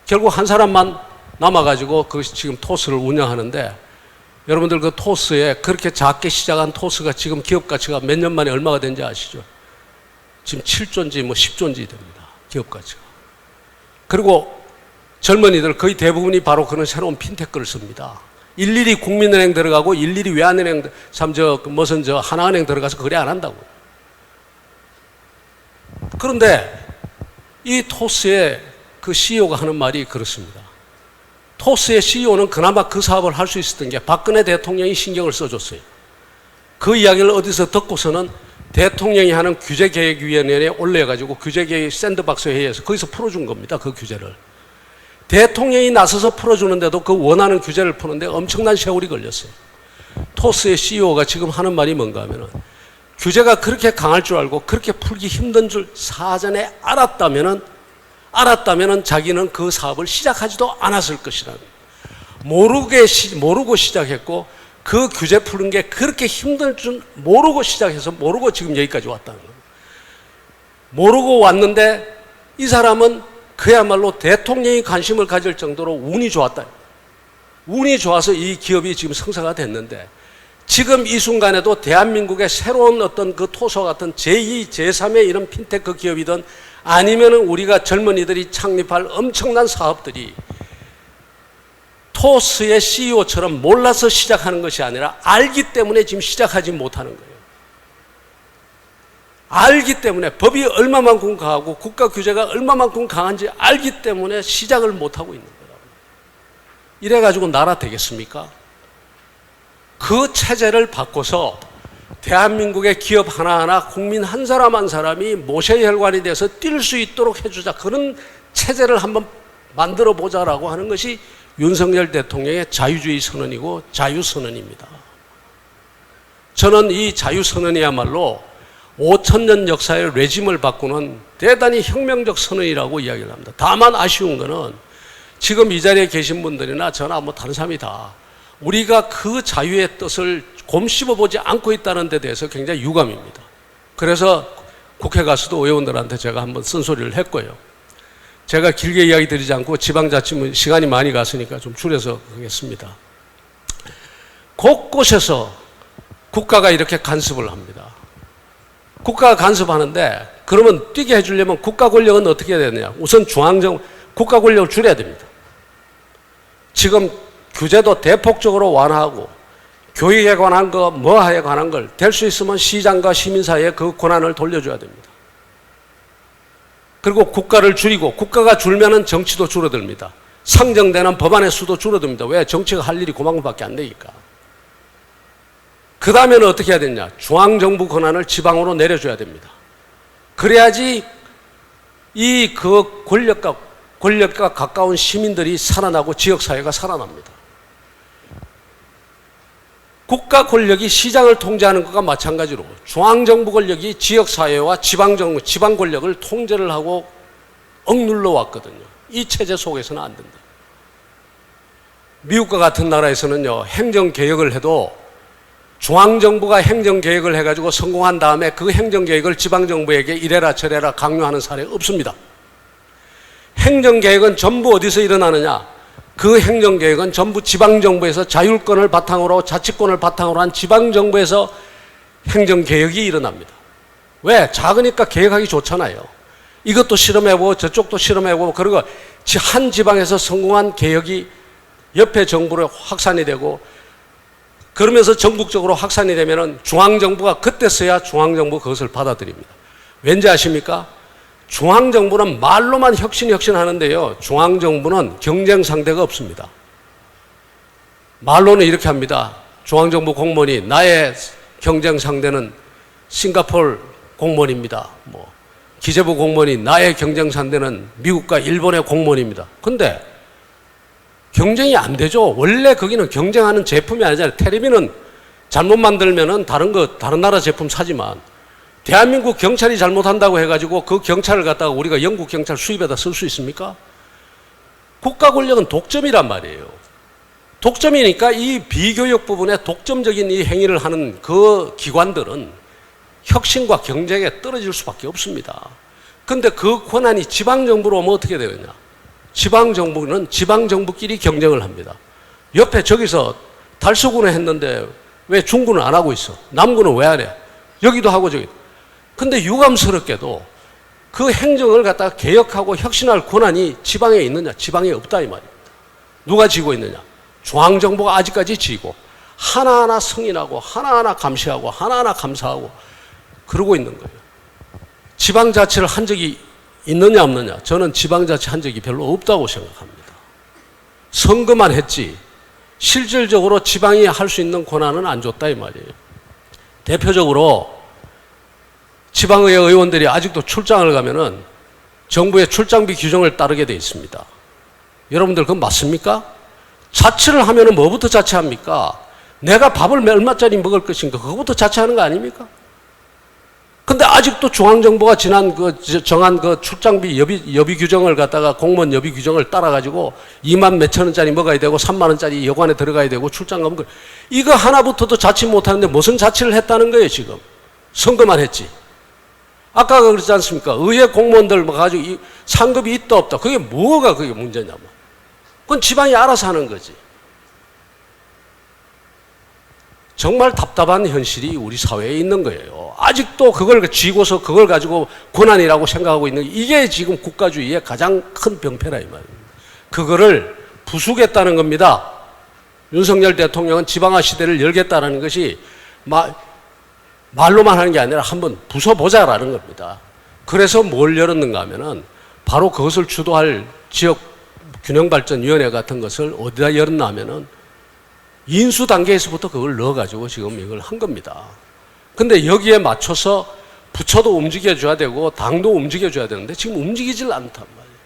결국 한 사람만 남아가지고 지금 토스를 운영하는데 여러분들 그 토스에 그렇게 작게 시작한 토스가 지금 기업 가치가 몇 년 만에 얼마가 된지 아시죠? 지금 7조인지 뭐 10조인지 됩니다. 기업 가치가. 그리고 젊은이들 거의 대부분이 바로 그런 새로운 핀테크를 씁니다. 일일이 국민은행 들어가고 일일이 외환은행 하나은행 들어가서 거래 안 한다고. 그런데 이 토스의 그 CEO가 하는 말이 그렇습니다. 토스의 CEO는 그나마 그 사업을 할 수 있었던 게 박근혜 대통령이 신경을 써줬어요. 그 이야기를 어디서 듣고서는 대통령이 하는 규제개혁위원회에 올려가지고 규제개혁 샌드박스 회의에서 거기서 풀어준 겁니다. 그 규제를. 대통령이 나서서 풀어주는데도 그 원하는 규제를 푸는데 엄청난 세월이 걸렸어요. 토스의 CEO가 지금 하는 말이 뭔가 하면은 규제가 그렇게 강할 줄 알고 그렇게 풀기 힘든 줄 사전에 알았다면은 자기는 그 사업을 시작하지도 않았을 것이라는 모르고 시작했고 그 규제 푸는 게 그렇게 힘들 줄 모르고 시작해서 모르고 지금 여기까지 왔다는 거예요. 모르고 왔는데 이 사람은 그야말로 대통령이 관심을 가질 정도로 운이 좋았다. 운이 좋아서 이 기업이 지금 성사가 됐는데 지금 이 순간에도 대한민국의 새로운 어떤 그 토서 같은 제2, 제3의 이런 핀테크 기업이든 아니면은 우리가 젊은이들이 창립할 엄청난 사업들이 토스의 CEO처럼 몰라서 시작하는 것이 아니라 알기 때문에 지금 시작하지 못하는 거예요. 알기 때문에 법이 얼마만큼 강하고 국가 규제가 얼마만큼 강한지 알기 때문에 시작을 못하고 있는 거라고. 이래가지고 나라 되겠습니까? 그 체제를 바꿔서 대한민국의 기업 하나하나 국민 한 사람 한 사람이 모세혈관이 돼서 뛸 수 있도록 해주자. 그런 체제를 한번 만들어 보자라고 하는 것이 윤석열 대통령의 자유주의 선언이고 자유선언입니다. 저는 이 자유선언이야말로 5,000년 역사의 레짐을 바꾸는 대단히 혁명적 선언이라고 이야기를 합니다. 다만 아쉬운 거는 지금 이 자리에 계신 분들이나 저나 뭐 다른 사람이 다 우리가 그 자유의 뜻을 곰씹어보지 않고 있다는 데 대해서 굉장히 유감입니다. 그래서 국회 가서도 의원들한테 제가 한번 쓴소리를 했고요. 제가 길게 이야기 드리지 않고 지방자치면 시간이 많이 갔으니까 좀 줄여서 하겠습니다. 곳곳에서 국가가 이렇게 간섭을 합니다. 국가가 간섭하는데 그러면 뛰게 해주려면 국가 권력은 어떻게 해야 되느냐. 우선 국가 권력을 줄여야 됩니다. 지금 규제도 대폭적으로 완화하고 교육에 관한 거, 뭐에 관한 걸 될 수 있으면 시장과 시민사회에 그 권한을 돌려줘야 됩니다. 그리고 국가를 줄이고 국가가 줄면은 정치도 줄어듭니다. 상정되는 법안의 수도 줄어듭니다. 왜? 정치가 할 일이 그만큼밖에 안 되니까. 그 다음에는 어떻게 해야 되냐? 중앙정부 권한을 지방으로 내려줘야 됩니다. 그래야지 이 그 권력과 가까운 시민들이 살아나고 지역사회가 살아납니다. 국가 권력이 시장을 통제하는 것과 마찬가지로 중앙정부 권력이 지역사회와 지방정부, 지방 권력을 통제를 하고 억눌러 왔거든요. 이 체제 속에서는 안 된다. 미국과 같은 나라에서는요, 행정개혁을 해도 중앙정부가 행정개혁을 해가지고 성공한 다음에 그 행정개혁을 지방정부에게 이래라 저래라 강요하는 사례가 없습니다. 행정개혁은 전부 어디서 일어나느냐? 그 행정개혁은 전부 지방정부에서 자율권을 바탕으로 자치권을 바탕으로 한 지방정부에서 행정개혁이 일어납니다. 왜? 작으니까 개혁하기 좋잖아요. 이것도 실험해보고 저쪽도 해보고 그리고 한 지방에서 성공한 개혁이 옆에 정부로 확산이 되고 그러면서 전국적으로 확산이 되면은 중앙정부가 그때서야 중앙정부 그것을 받아들입니다. 왠지 아십니까? 중앙정부는 말로만 혁신 하는데요. 중앙정부는 경쟁 상대가 없습니다. 말로는 이렇게 합니다. 중앙정부 공무원이 나의 경쟁 상대는 싱가포르 공무원입니다. 기재부 공무원이 나의 경쟁 상대는 미국과 일본의 공무원입니다. 근데 경쟁이 안 되죠. 원래 거기는 경쟁하는 제품이 아니잖아요. 텔레비는 잘못 만들면은 다른 나라 제품 사지만 대한민국 경찰이 잘못한다고 해가지고 그 경찰을 갖다가 우리가 영국 경찰 수입에다 쓸 수 있습니까? 국가 권력은 독점이란 말이에요. 독점이니까 이 비교육 부분에 독점적인 이 행위를 하는 그 기관들은 혁신과 경쟁에 떨어질 수밖에 없습니다. 근데 그 권한이 지방정부로 오면 어떻게 되느냐? 지방정부는 지방정부끼리 경쟁을 합니다. 옆에 저기서 달서구는 했는데 왜 중구는 안 하고 있어? 남구는 왜 안 해? 여기도 하고 저기도. 근데 유감스럽게도 그 행정을 갖다가 개혁하고 혁신할 권한이 지방에 있느냐? 지방에 없다 이 말입니다. 누가 지고 있느냐? 중앙정부가 아직까지 지고 하나하나 승인하고 하나하나 감시하고 하나하나 감사하고 그러고 있는 거예요. 지방자치를 한 적이 있느냐 없느냐? 저는 지방자치 한 적이 별로 없다고 생각합니다. 선거만 했지 실질적으로 지방이 할 수 있는 권한은 안 줬다 이 말이에요. 대표적으로 지방의회 의원들이 아직도 출장을 가면은 정부의 출장비 규정을 따르게 돼 있습니다. 여러분들 그건 맞습니까? 자치를 하면은 뭐부터 자치합니까? 내가 밥을 얼마짜리 먹을 것인가 그거부터 자치하는 거 아닙니까? 근데 아직도 중앙정부가 지난 정한 출장비 여비 규정을 갖다가 공무원 여비 규정을 따라가지고 2만 몇천 원짜리 먹어야 되고 3만 원짜리 여관에 들어가야 되고 출장 가면 이거 하나부터도 자치 못하는데 무슨 자치를 했다는 거예요 지금? 선거만 했지. 아까 그러지 않습니까? 의회 공무원들 가지고 상급이 있다 없다 그게 뭐가 그게 문제냐면 그건 지방이 알아서 하는 거지. 정말 답답한 현실이 우리 사회에 있는 거예요. 아직도 그걸 쥐고서 그걸 가지고 권한이라고 생각하고 있는 이게 지금 국가주의의 가장 큰 병폐라 이 말입니다. 그거를 부수겠다는 겁니다. 윤석열 대통령은 지방화 시대를 열겠다는 것이 말로만 하는 게 아니라 한번 부숴보자라는 겁니다. 그래서 뭘 열었는가 하면은 바로 그것을 주도할 지역균형발전위원회 같은 것을 어디다 열었나 하면은 인수 단계에서부터 그걸 넣어가지고 지금 이걸 한 겁니다. 근데 여기에 맞춰서 부처도 움직여줘야 되고 당도 움직여줘야 되는데 지금 움직이질 않단 말이에요.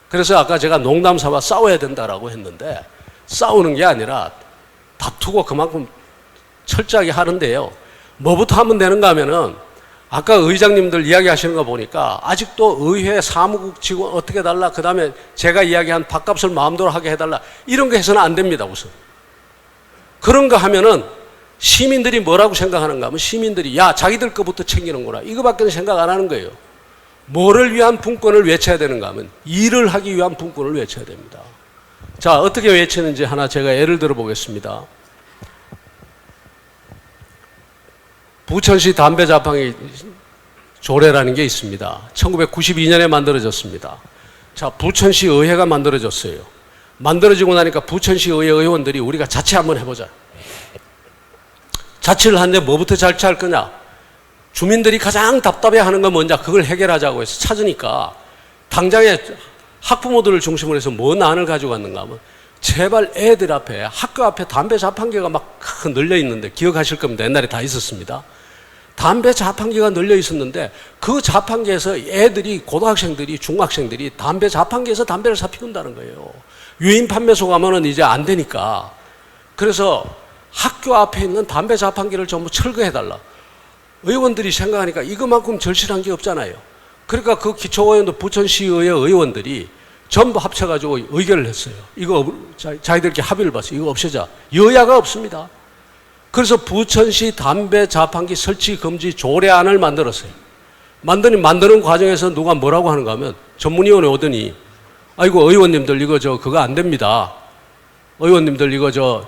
그래서 아까 제가 농담 삼아 싸워야 된다라고 했는데 싸우는 게 아니라 다투고 그만큼 철저하게 하는데요. 뭐부터 하면 되는가 하면은 아까 의장님들 이야기하시는 거 보니까 아직도 의회 사무국 직원 어떻게 해달라 그 다음에 제가 이야기한 밥값을 마음대로 하게 해달라 이런 거 해서는 안 됩니다. 우선 그런 거 하면은 시민들이 뭐라고 생각하는가 하면 시민들이 야 자기들 거부터 챙기는구나 이거밖에는 생각 안 하는 거예요. 뭐를 위한 분권을 외쳐야 되는가 하면 일을 하기 위한 분권을 외쳐야 됩니다. 자 어떻게 외치는지 하나 제가 예를 들어 보겠습니다. 부천시 담배 자판기 조례라는 게 있습니다. 1992년에 만들어졌습니다. 자 부천시 의회가 만들어졌어요. 만들어지고 나니까 부천시 의회 의원들이 우리가 자치 한번 해보자. 자치를 하는데 뭐부터 자치할 거냐? 주민들이 가장 답답해하는 건 뭔지 그걸 해결하자고 해서 찾으니까 당장에 학부모들을 중심으로 해서 뭔 안을 가지고 왔는가 하면 제발 애들 앞에 학교 앞에 담배 자판기가 막 널려 있는데 기억하실 겁니다. 옛날에 다 있었습니다. 담배 자판기가 널려 있었는데 그 자판기에서 애들이 고등학생들이 중학생들이 담배 자판기에서 담배를 사 피운다는 거예요. 유인 판매소 가면은 이제 안 되니까. 그래서 학교 앞에 있는 담배 자판기를 전부 철거해달라. 의원들이 생각하니까 이거만큼 절실한 게 없잖아요. 그러니까 그 기초의원도 부천시의회 의원들이 전부 합쳐가지고 의결을 했어요. 이거 자기들끼리 합의를 봤어요. 이거 없애자. 여야가 없습니다. 그래서 부천시 담배 자판기 설치 금지 조례안을 만들었어요. 만드는 과정에서 누가 뭐라고 하는가 하면 전문위원회 오더니 아이고 의원님들 이거 그거 안 됩니다. 의원님들 이거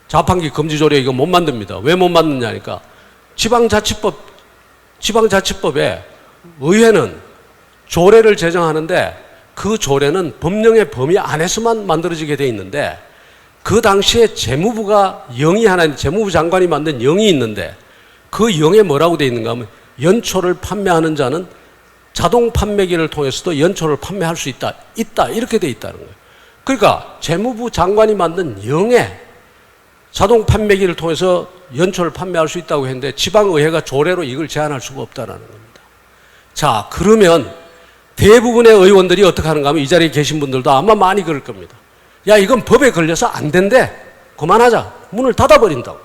자판기 금지 조례 이거 못 만듭니다. 왜 못 만드냐니까 지방자치법에 의회는 조례를 제정하는데 그 조례는 법령의 범위 안에서만 만들어지게 돼 있는데 그 당시에 재무부가 영이 하나 있는데 재무부 장관이 만든 영이 있는데 그 영에 뭐라고 돼 있는가 하면 연초를 판매하는 자는 자동 판매기를 통해서도 연초를 판매할 수 있다 이렇게 돼 있다는 거예요. 그러니까 재무부 장관이 만든 영에 자동 판매기를 통해서 연초를 판매할 수 있다고 했는데 지방의회가 조례로 이걸 제한할 수가 없다는 겁니다. 자 그러면 대부분의 의원들이 어떻게 하는가 하면 이 자리에 계신 분들도 아마 많이 그럴 겁니다. 야 이건 법에 걸려서 안 된대. 그만하자. 문을 닫아버린다고.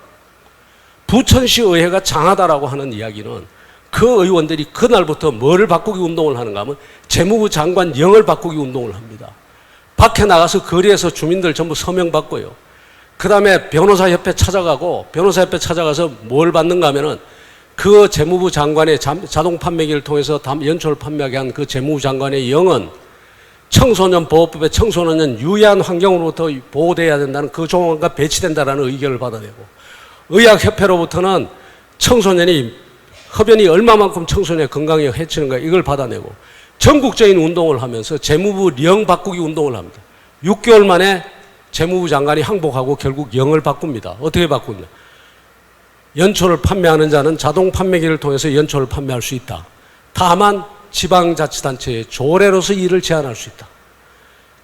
부천시 의회가 장하다라고 하는 이야기는 그 의원들이 그날부터 뭐를 바꾸기 운동을 하는가 하면 재무부 장관 영을 바꾸기 운동을 합니다. 밖에 나가서 거리에서 주민들 전부 서명 받고요. 그 다음에 변호사협회 찾아가고 변호사협회 찾아가서 뭘 받는가 하면은 그 재무부 장관의 자동 판매기를 통해서 연초를 판매하게 한 그 재무부 장관의 영은 청소년 보호법에 청소년은 유해한 환경으로부터 보호돼야 된다는 그 조항과 배치된다라는 의견을 받아내고 의학협회로부터는 청소년이 흡연이 얼마만큼 청소년의 건강에 해치는가 이걸 받아내고 전국적인 운동을 하면서 재무부 령 바꾸기 운동을 합니다. 6개월 만에 재무부 장관이 항복하고 결국 영을 바꿉니다. 어떻게 바꾸냐? 연초를 판매하는 자는 자동 판매기를 통해서 연초를 판매할 수 있다. 다만 지방자치단체의 조례로서 일을 제한할 수 있다.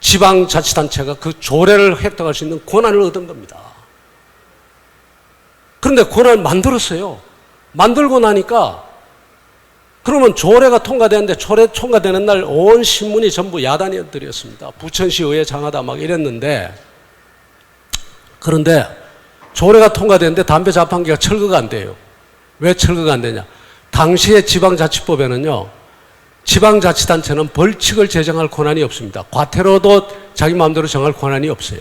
지방자치단체가 그 조례를 획득할 수 있는 권한을 얻은 겁니다. 그런데 권한을 만들었어요. 만들고 나니까 그러면 조례가 통과되는데 조례 통과되는 날 온 신문이 전부 야단이었습니다. 부천시 의회 장하다 막 이랬는데, 그런데 조례가 통과되는데 담배 자판기가 철거가 안 돼요. 왜 철거가 안 되냐? 당시의 지방자치법에는요, 지방자치단체는 벌칙을 제정할 권한이 없습니다. 과태료도 자기 마음대로 정할 권한이 없어요.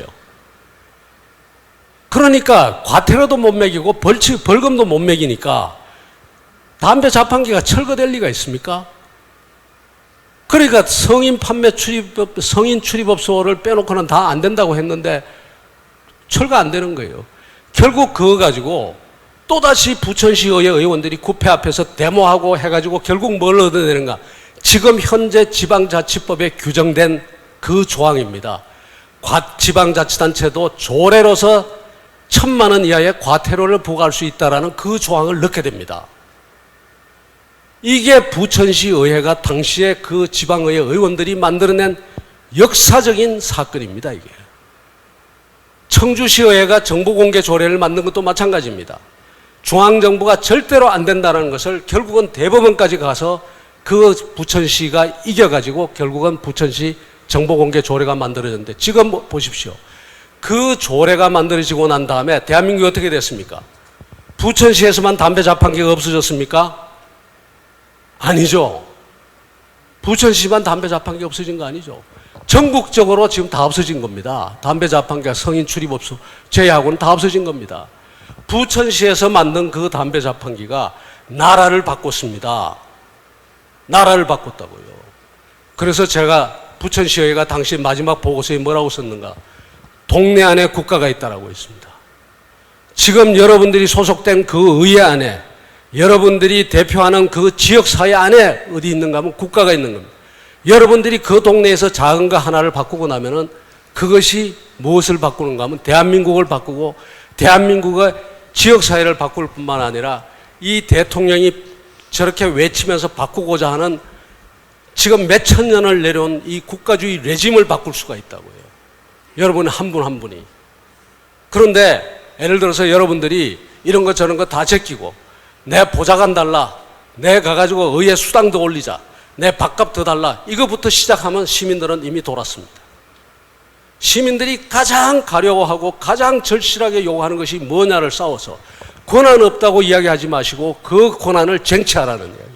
그러니까 과태료도 못 매기고 벌금도 못 매기니까 담배 자판기가 철거될 리가 있습니까? 그러니까 성인 출입업소를 빼놓고는 다 안 된다고 했는데 철거 안 되는 거예요. 결국 그거 가지고 또다시 부천시의회 의원들이 국회 앞에서 데모하고 해가지고 결국 뭘 얻어내는가? 지금 현재 지방자치법에 규정된 그 조항입니다. 지방자치단체도 조례로서 1,000만 원 이하의 과태료를 부과할 수 있다는 그 조항을 넣게 됩니다. 이게 부천시 의회가 당시에 그 지방의회 의원들이 만들어낸 역사적인 사건입니다. 이게 청주시의회가 정보공개 조례를 만든 것도 마찬가지입니다. 중앙정부가 절대로 안 된다는 것을 결국은 대법원까지 가서 그 부천시가 이겨가지고 결국은 부천시 정보공개 조례가 만들어졌는데, 지금 보십시오. 그 조례가 만들어지고 난 다음에 대한민국이 어떻게 됐습니까? 부천시에서만 담배 자판기가 없어졌습니까? 아니죠. 부천시만 담배 자판기 없어진 거 아니죠. 전국적으로 지금 다 없어진 겁니다. 담배 자판기가 성인 출입업소 제외하고는 다 없어진 겁니다. 부천시에서 만든 그 담배 자판기가 나라를 바꿨습니다. 나라를 바꿨다고요. 그래서 제가 부천시의회가 당시 마지막 보고서에 뭐라고 썼는가? 동네 안에 국가가 있다라고 했습니다. 지금 여러분들이 소속된 그 의회 안에, 여러분들이 대표하는 그 지역사회 안에 어디 있는가 하면 국가가 있는 겁니다. 여러분들이 그 동네에서 작은 거 하나를 바꾸고 나면은 그것이 무엇을 바꾸는가 하면 대한민국을 바꾸고, 대한민국의 지역사회를 바꿀 뿐만 아니라 이 대통령이 저렇게 외치면서 바꾸고자 하는 지금 몇천 년을 내려온 이 국가주의 레짐을 바꿀 수가 있다고요. 여러분 한 분 한 분이. 그런데 예를 들어서 여러분들이 이런 거 저런 거 다 제끼고, 내 보좌관 달라, 내 가가지고 의회 수당도 올리자, 내 밥값 더 달라, 이거부터 시작하면 시민들은 이미 돌았습니다. 시민들이 가장 가려고 하고 가장 절실하게 요구하는 것이 뭐냐를 싸워서 권한 없다고 이야기하지 마시고 그 권한을 쟁취하라는 이야기입니다.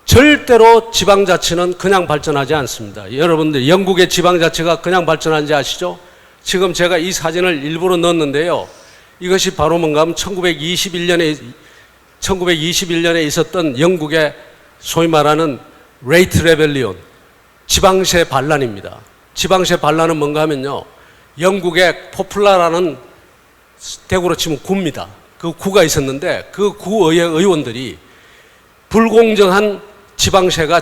절대로 지방자치는 그냥 발전하지 않습니다. 여러분들 영국의 지방자치가 그냥 발전한지 아시죠? 지금 제가 이 사진을 일부러 넣었는데요. 이것이 바로 뭔가 하면 1921년에 있었던 영국의 소위 말하는 레이트 레벨리온, 지방세 반란입니다. 지방세 반란은 뭔가 하면요, 영국의 포플라라는 대구로 치면 구입니다. 그 구가 있었는데 그 구의회 의원들이 불공정한 지방세가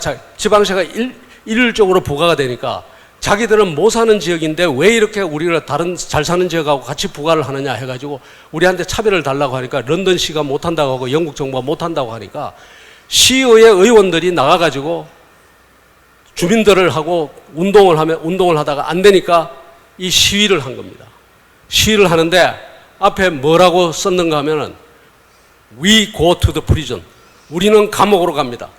일률적으로 부과가 되니까 자기들은 못 사는 지역인데 왜 이렇게 우리가 다른 잘 사는 지역하고 같이 부과를 하느냐 해가지고 우리한테 차별을 달라고 하니까 런던시가 못한다고 하고 영국 정부가 못한다고 하니까 시의회 의원들이 나가가지고 주민들을 하고 운동을 하다가 안 되니까 이 시위를 한 겁니다. 시위를 하는데 앞에 뭐라고 썼는가 하면은 We go to the prison. 우리는 감옥으로 갑니다.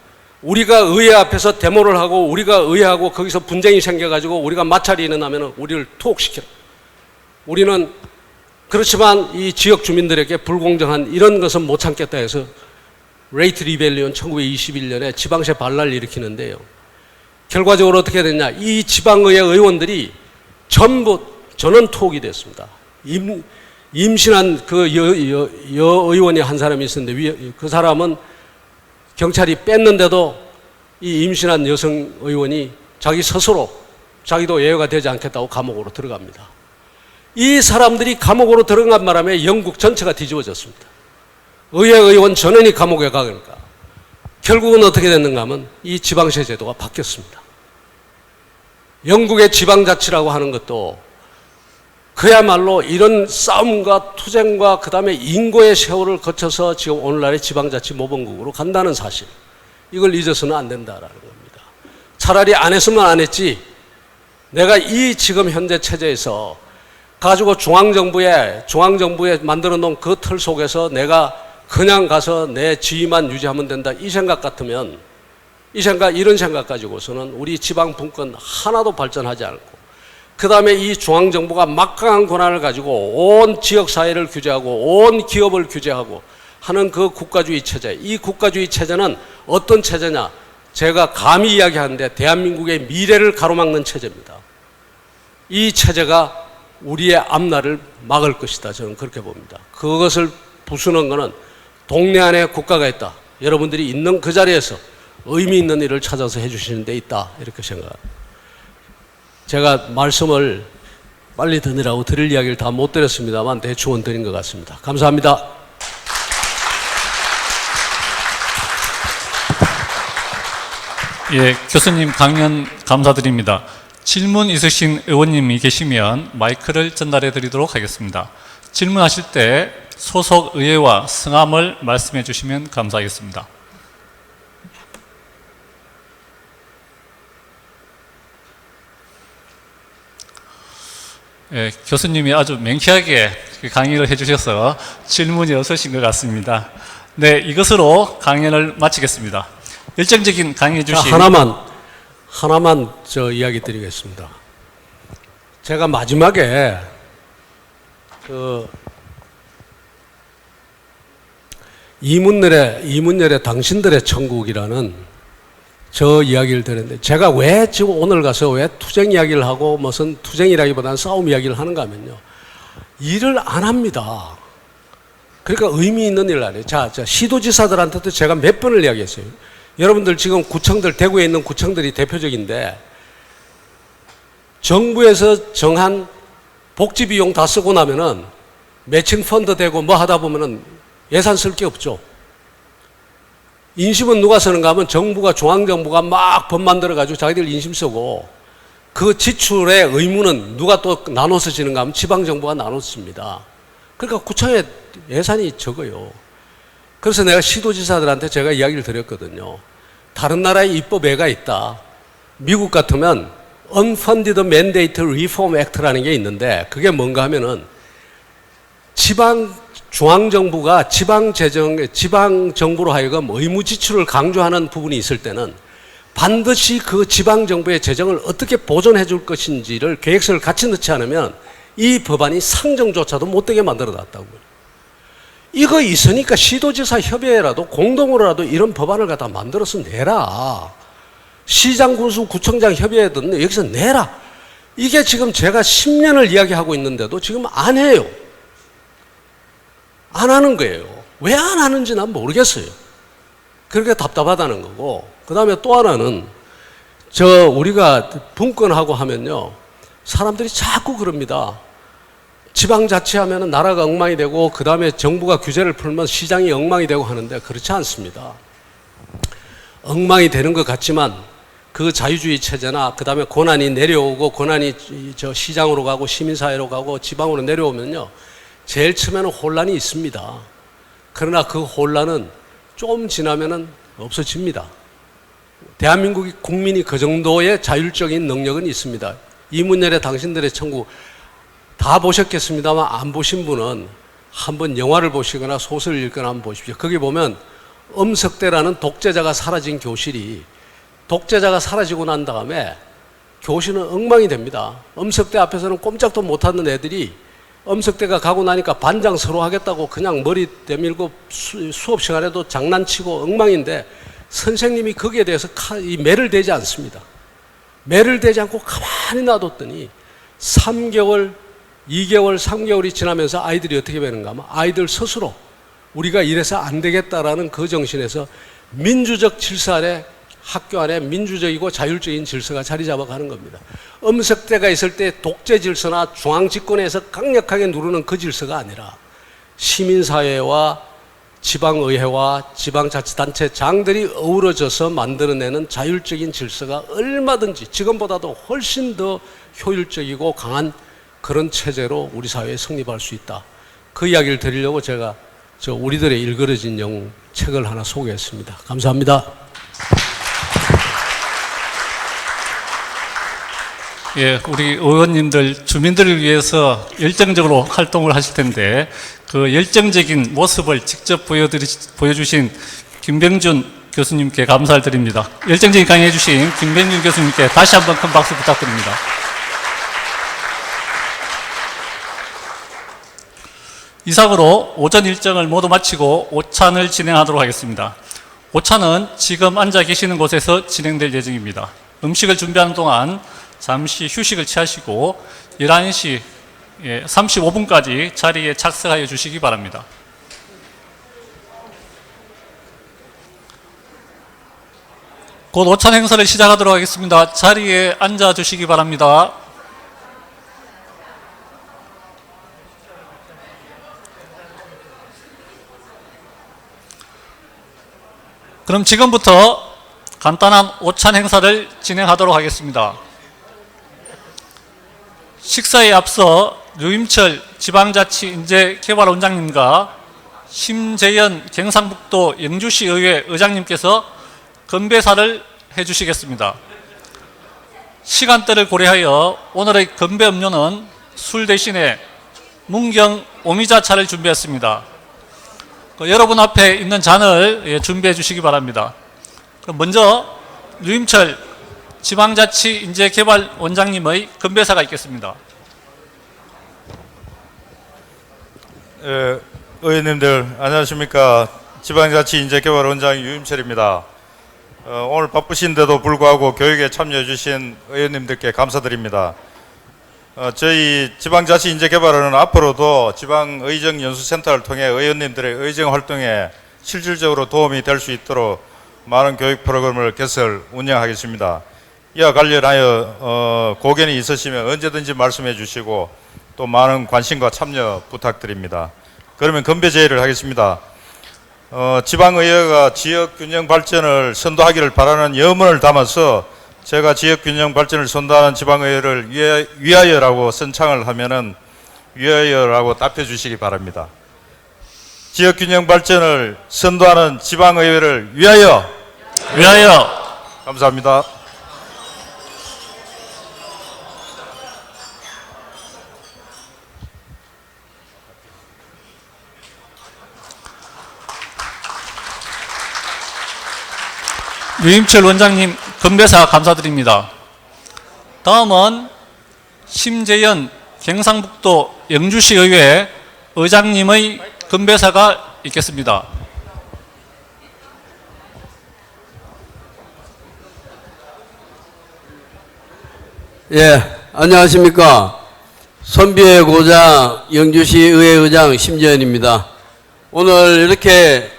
우리가 의회 앞에서 데모를 하고 우리가 의회하고 거기서 분쟁이 생겨가지고 우리가 마찰이 일어나면 우리를 투옥시켜라. 우리는 그렇지만 이 지역 주민들에게 불공정한 이런 것은 못 참겠다 해서 레이트 리벨리온 1921년에 지방세 반란을 일으키는데요. 결과적으로 어떻게 됐냐. 이 지방의회 의원들이 전부 전원 투옥이 됐습니다. 임신한 그 여의원이 한 사람이 있었는데 그 사람은 경찰이 뺐는데도 이 임신한 여성 의원이 자기 스스로 자기도 예외가 되지 않겠다고 감옥으로 들어갑니다. 이 사람들이 감옥으로 들어간 바람에 영국 전체가 뒤집어졌습니다. 의회 의원 전원이 감옥에 가니까 결국은 어떻게 됐는가 하면 이 지방세 제도가 바뀌었습니다. 영국의 지방자치라고 하는 것도 그야말로 이런 싸움과 투쟁과 그 다음에 인고의 세월을 거쳐서 지금 오늘날의 지방자치 모범국으로 간다는 사실, 이걸 잊어서는 안 된다라는 겁니다. 차라리 안 했으면 안 했지. 내가 이 지금 현재 체제에서 가지고 중앙정부에 만들어 놓은 그 틀 속에서 내가 그냥 가서 내 지위만 유지하면 된다. 이 생각 같으면 이런 생각 가지고서는 우리 지방 분권 하나도 발전하지 않고 그 다음에 이 중앙정부가 막강한 권한을 가지고 온 지역사회를 규제하고 온 기업을 규제하고 하는 그 국가주의 체제, 이 국가주의 체제는 어떤 체제냐? 제가 감히 이야기하는데 대한민국의 미래를 가로막는 체제입니다. 이 체제가 우리의 앞날을 막을 것이다. 저는 그렇게 봅니다. 그것을 부수는 것은 동네 안에 국가가 있다. 여러분들이 있는 그 자리에서 의미 있는 일을 찾아서 해주시는 데 있다. 이렇게 생각합니다. 제가 말씀을 빨리 드리라고 드릴 이야기를 다 못 드렸습니다만 대충은 드린 것 같습니다. 감사합니다. 예, 교수님 강연 감사드립니다. 질문 있으신 의원님이 계시면 마이크를 전달해 드리도록 하겠습니다. 질문하실 때 소속 의회와 성함을 말씀해 주시면 감사하겠습니다. 예, 교수님이 아주 맹쾌하게 강의를 해주셔서 질문이 없으신 것 같습니다. 네, 이것으로 강연을 마치겠습니다. 열정적인 강의 주신 하나만 저 이야기 드리겠습니다. 제가 마지막에 이문열의 당신들의 천국이라는 저 이야기를 들었는데 제가 왜 지금 오늘 가서 왜 투쟁 이야기를 하고 무슨 투쟁이라기보다는 싸움 이야기를 하는가 하면요. 일을 안 합니다. 그러니까 의미 있는 일을 안 해요. 자, 시도지사들한테도 제가 몇 번을 이야기했어요. 여러분들 지금 구청들, 대구에 있는 구청들이 대표적인데 정부에서 정한 복지 비용 다 쓰고 나면은 매칭 펀드 되고 뭐 하다 보면은 예산 쓸 게 없죠. 인심은 누가 쓰는가 하면 정부가, 중앙정부가 막 법 만들어가지고 자기들 인심 쓰고 그 지출의 의무는 누가 또 나눠서 지는가 하면 지방정부가 나눠서 씁니다. 그러니까 구청의 예산이 적어요. 그래서 내가 시도지사들한테 제가 이야기를 드렸거든요. 다른 나라에 입법에가 있다. 미국 같으면 Unfunded Mandate Reform Act라는 게 있는데 그게 뭔가 하면은 중앙정부가 지방정부로 하여금 의무 지출을 강조하는 부분이 있을 때는 반드시 그 지방정부의 재정을 어떻게 보존해 줄 것인지를 계획서를 같이 넣지 않으면 이 법안이 상정조차도 못되게 만들어 놨다고요. 이거 있으니까 시도지사 협의회라도 공동으로라도 이런 법안을 갖다 만들어서 내라. 시장, 군수, 구청장 협의회든 여기서 내라. 이게 지금 제가 10년을 이야기하고 있는데도 지금 안 해요. 안 하는 거예요. 왜 안 하는지 난 모르겠어요. 그렇게 답답하다는 거고. 그 다음에 또 하나는 우리가 분권하고 하면요. 사람들이 자꾸 그럽니다. 지방자치하면 나라가 엉망이 되고 그 다음에 정부가 규제를 풀면 시장이 엉망이 되고 하는데 그렇지 않습니다. 엉망이 되는 것 같지만 그 자유주의 체제나 그 다음에 권한이 내려오고 권한이 시장으로 가고 시민사회로 가고 지방으로 내려오면요. 제일 처음에는 혼란이 있습니다. 그러나 그 혼란은 좀 지나면은 없어집니다. 대한민국이 국민이 그 정도의 자율적인 능력은 있습니다. 이문열의 당신들의 천국 다 보셨겠습니다만 안 보신 분은 한번 영화를 보시거나 소설을 읽거나 한번 보십시오. 거기 보면 엄석대라는 독재자가 사라진 교실이 독재자가 사라지고 난 다음에 교실은 엉망이 됩니다. 엄석대 앞에서는 꼼짝도 못하는 애들이 엄석대가 가고 나니까 반장 서로 하겠다고 그냥 머리 내밀고 수업 시간에도 장난치고 엉망인데 선생님이 거기에 대해서 매를 대지 않습니다. 매를 대지 않고 가만히 놔뒀더니 3개월, 2개월, 3개월이 지나면서 아이들이 어떻게 되는가 하면 아이들 스스로 우리가 이래서 안 되겠다라는 그 정신에서 민주적 질서 아래 학교 안에 민주적이고 자율적인 질서가 자리 잡아가는 겁니다. 엄석대가 있을 때 독재 질서나 중앙집권에서 강력하게 누르는 그 질서가 아니라 시민사회와 지방의회와 지방자치단체장들이 어우러져서 만들어내는 자율적인 질서가 얼마든지 지금보다도 훨씬 더 효율적이고 강한 그런 체제로 우리 사회에 성립할 수 있다. 그 이야기를 드리려고 제가 우리들의 일그러진 책을 하나 소개했습니다. 감사합니다. 예, 우리 의원님들 주민들을 위해서 열정적으로 활동을 하실 텐데 그 열정적인 모습을 직접 보여주신 김병준 교수님께 감사를 드립니다. 열정적인 강의해 주신 김병준 교수님께 다시 한번 큰 박수 부탁드립니다. 이상으로 오전 일정을 모두 마치고 오찬을 진행하도록 하겠습니다. 오찬은 지금 앉아 계시는 곳에서 진행될 예정입니다. 음식을 준비하는 동안 잠시 휴식을 취하시고 11시 35분까지 자리에 착석하여 주시기 바랍니다. 곧 오찬 행사를 시작하도록 하겠습니다. 자리에 앉아 주시기 바랍니다. 그럼 지금부터 간단한 오찬 행사를 진행하도록 하겠습니다. 식사에 앞서 류임철 지방자치인재개발원장님과 심재연 경상북도 영주시 의회 의장님께서 건배사를 해주시겠습니다. 시간대를 고려하여 오늘의 건배 음료는 술 대신에 문경 오미자차를 준비했습니다. 여러분 앞에 있는 잔을 준비해 주시기 바랍니다. 그럼 먼저 류임철 지방자치인재개발원장님의 건배사가 있겠습니다. 의원님들 안녕하십니까. 지방자치인재개발원장 유임철입니다. 오늘 바쁘신데도 불구하고 교육에 참여해 주신 의원님들께 감사드립니다. 저희 지방자치인재개발원은 앞으로도 지방의정연수센터를 통해 의원님들의 의정 활동에 실질적으로 도움이 될 수 있도록 많은 교육 프로그램을 개설 운영하겠습니다. 이와 관련하여 고견이 있으시면 언제든지 말씀해 주시고 또 많은 관심과 참여 부탁드립니다. 그러면 건배 제의를 하겠습니다. 지방의회가 지역균형 발전을 선도하기를 바라는 염원을 담아서 제가 지역균형 발전을 선도하는 지방의회를 위하여라고 선창을 하면은 위하여라고 답해 주시기 바랍니다. 지역균형 발전을 선도하는 지방의회를 위하여! 위하여! 감사합니다. 류임철 원장님 건배사 감사드립니다. 다음은 심재연 경상북도 영주시 의회 의장님의 건배사가 있겠습니다. 예, 안녕하십니까. 선비의 고장 영주시 의회 의장 심재현입니다. 오늘 이렇게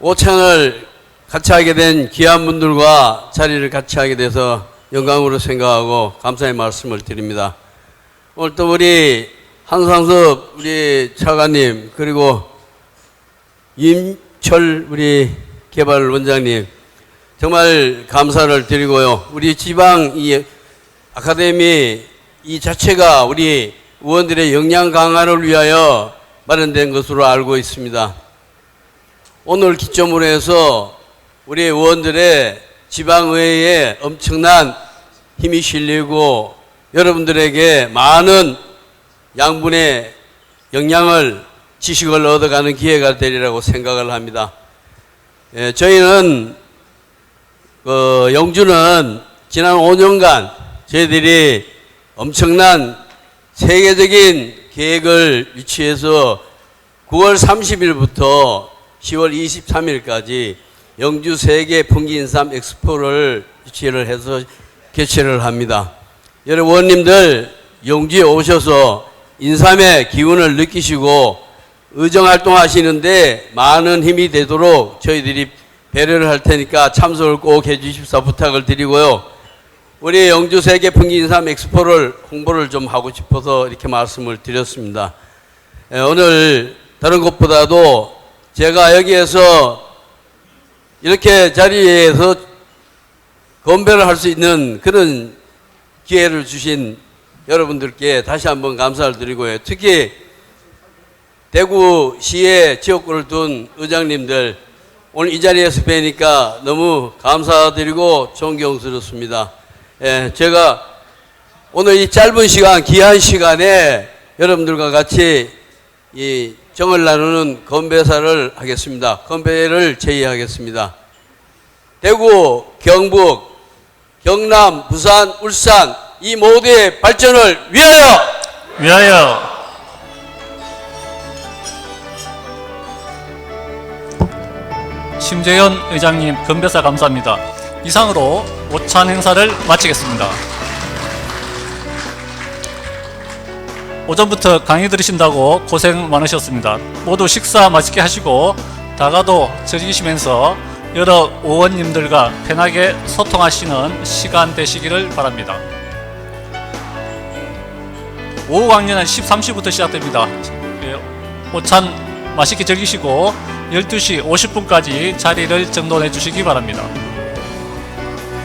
오찬을 같이 하게 된 귀한 분들과 자리를 같이 하게 돼서 영광으로 생각하고 감사의 말씀을 드립니다. 오늘 또 우리 한상섭 우리 차관님 그리고 임철 우리 개발원장님 정말 감사를 드리고요. 우리 지방 이 아카데미 이 자체가 우리 의원들의 역량 강화를 위하여 마련된 것으로 알고 있습니다. 오늘 기점으로 해서 우리 의원들의 지방의회에 엄청난 힘이 실리고 여러분들에게 많은 양분의 역량을 지식을 얻어가는 기회가 되리라고 생각을 합니다. 예, 저희는 영주는 지난 5년간 저희들이 엄청난 세계적인 계획을 유치해서 9월 30일부터 10월 23일까지 영주 세계 풍기인삼 엑스포를 유치를 해서 개최를 합니다. 여러분 의원님들 영주에 오셔서 인삼의 기운을 느끼시고 의정 활동하시는데 많은 힘이 되도록 저희들이 배려를 할 테니까 참석을 꼭 해주십사 부탁을 드리고요. 우리 영주 세계 풍기인삼 엑스포를 홍보를 좀 하고 싶어서 이렇게 말씀을 드렸습니다. 오늘 다른 것보다도 제가 여기에서 이렇게 자리에서 건배를 할 수 있는 그런 기회를 주신 여러분들께 다시 한번 감사를 드리고요. 특히 대구시의 지역구를 둔 의장님들 오늘 이 자리에서 뵈니까 너무 감사드리고 존경스럽습니다. 예, 제가 오늘 이 짧은 시간, 귀한 시간에 여러분들과 같이 이 정을 나누는 건배사를 하겠습니다. 건배를 제의하겠습니다. 대구, 경북, 경남, 부산, 울산 이 모두의 발전을 위하여! 위하여. 심재현 의장님 건배사 감사합니다. 이상으로 오찬 행사를 마치겠습니다. 오전부터 강의 들으신다고 고생 많으셨습니다. 모두 식사 맛있게 하시고 다가도 즐기시면서 여러 의원님들과 편하게 소통하시는 시간 되시기를 바랍니다. 오후 강연은 13시부터 시작됩니다. 오찬 맛있게 즐기시고 12시 50분까지 자리를 정돈해 주시기 바랍니다.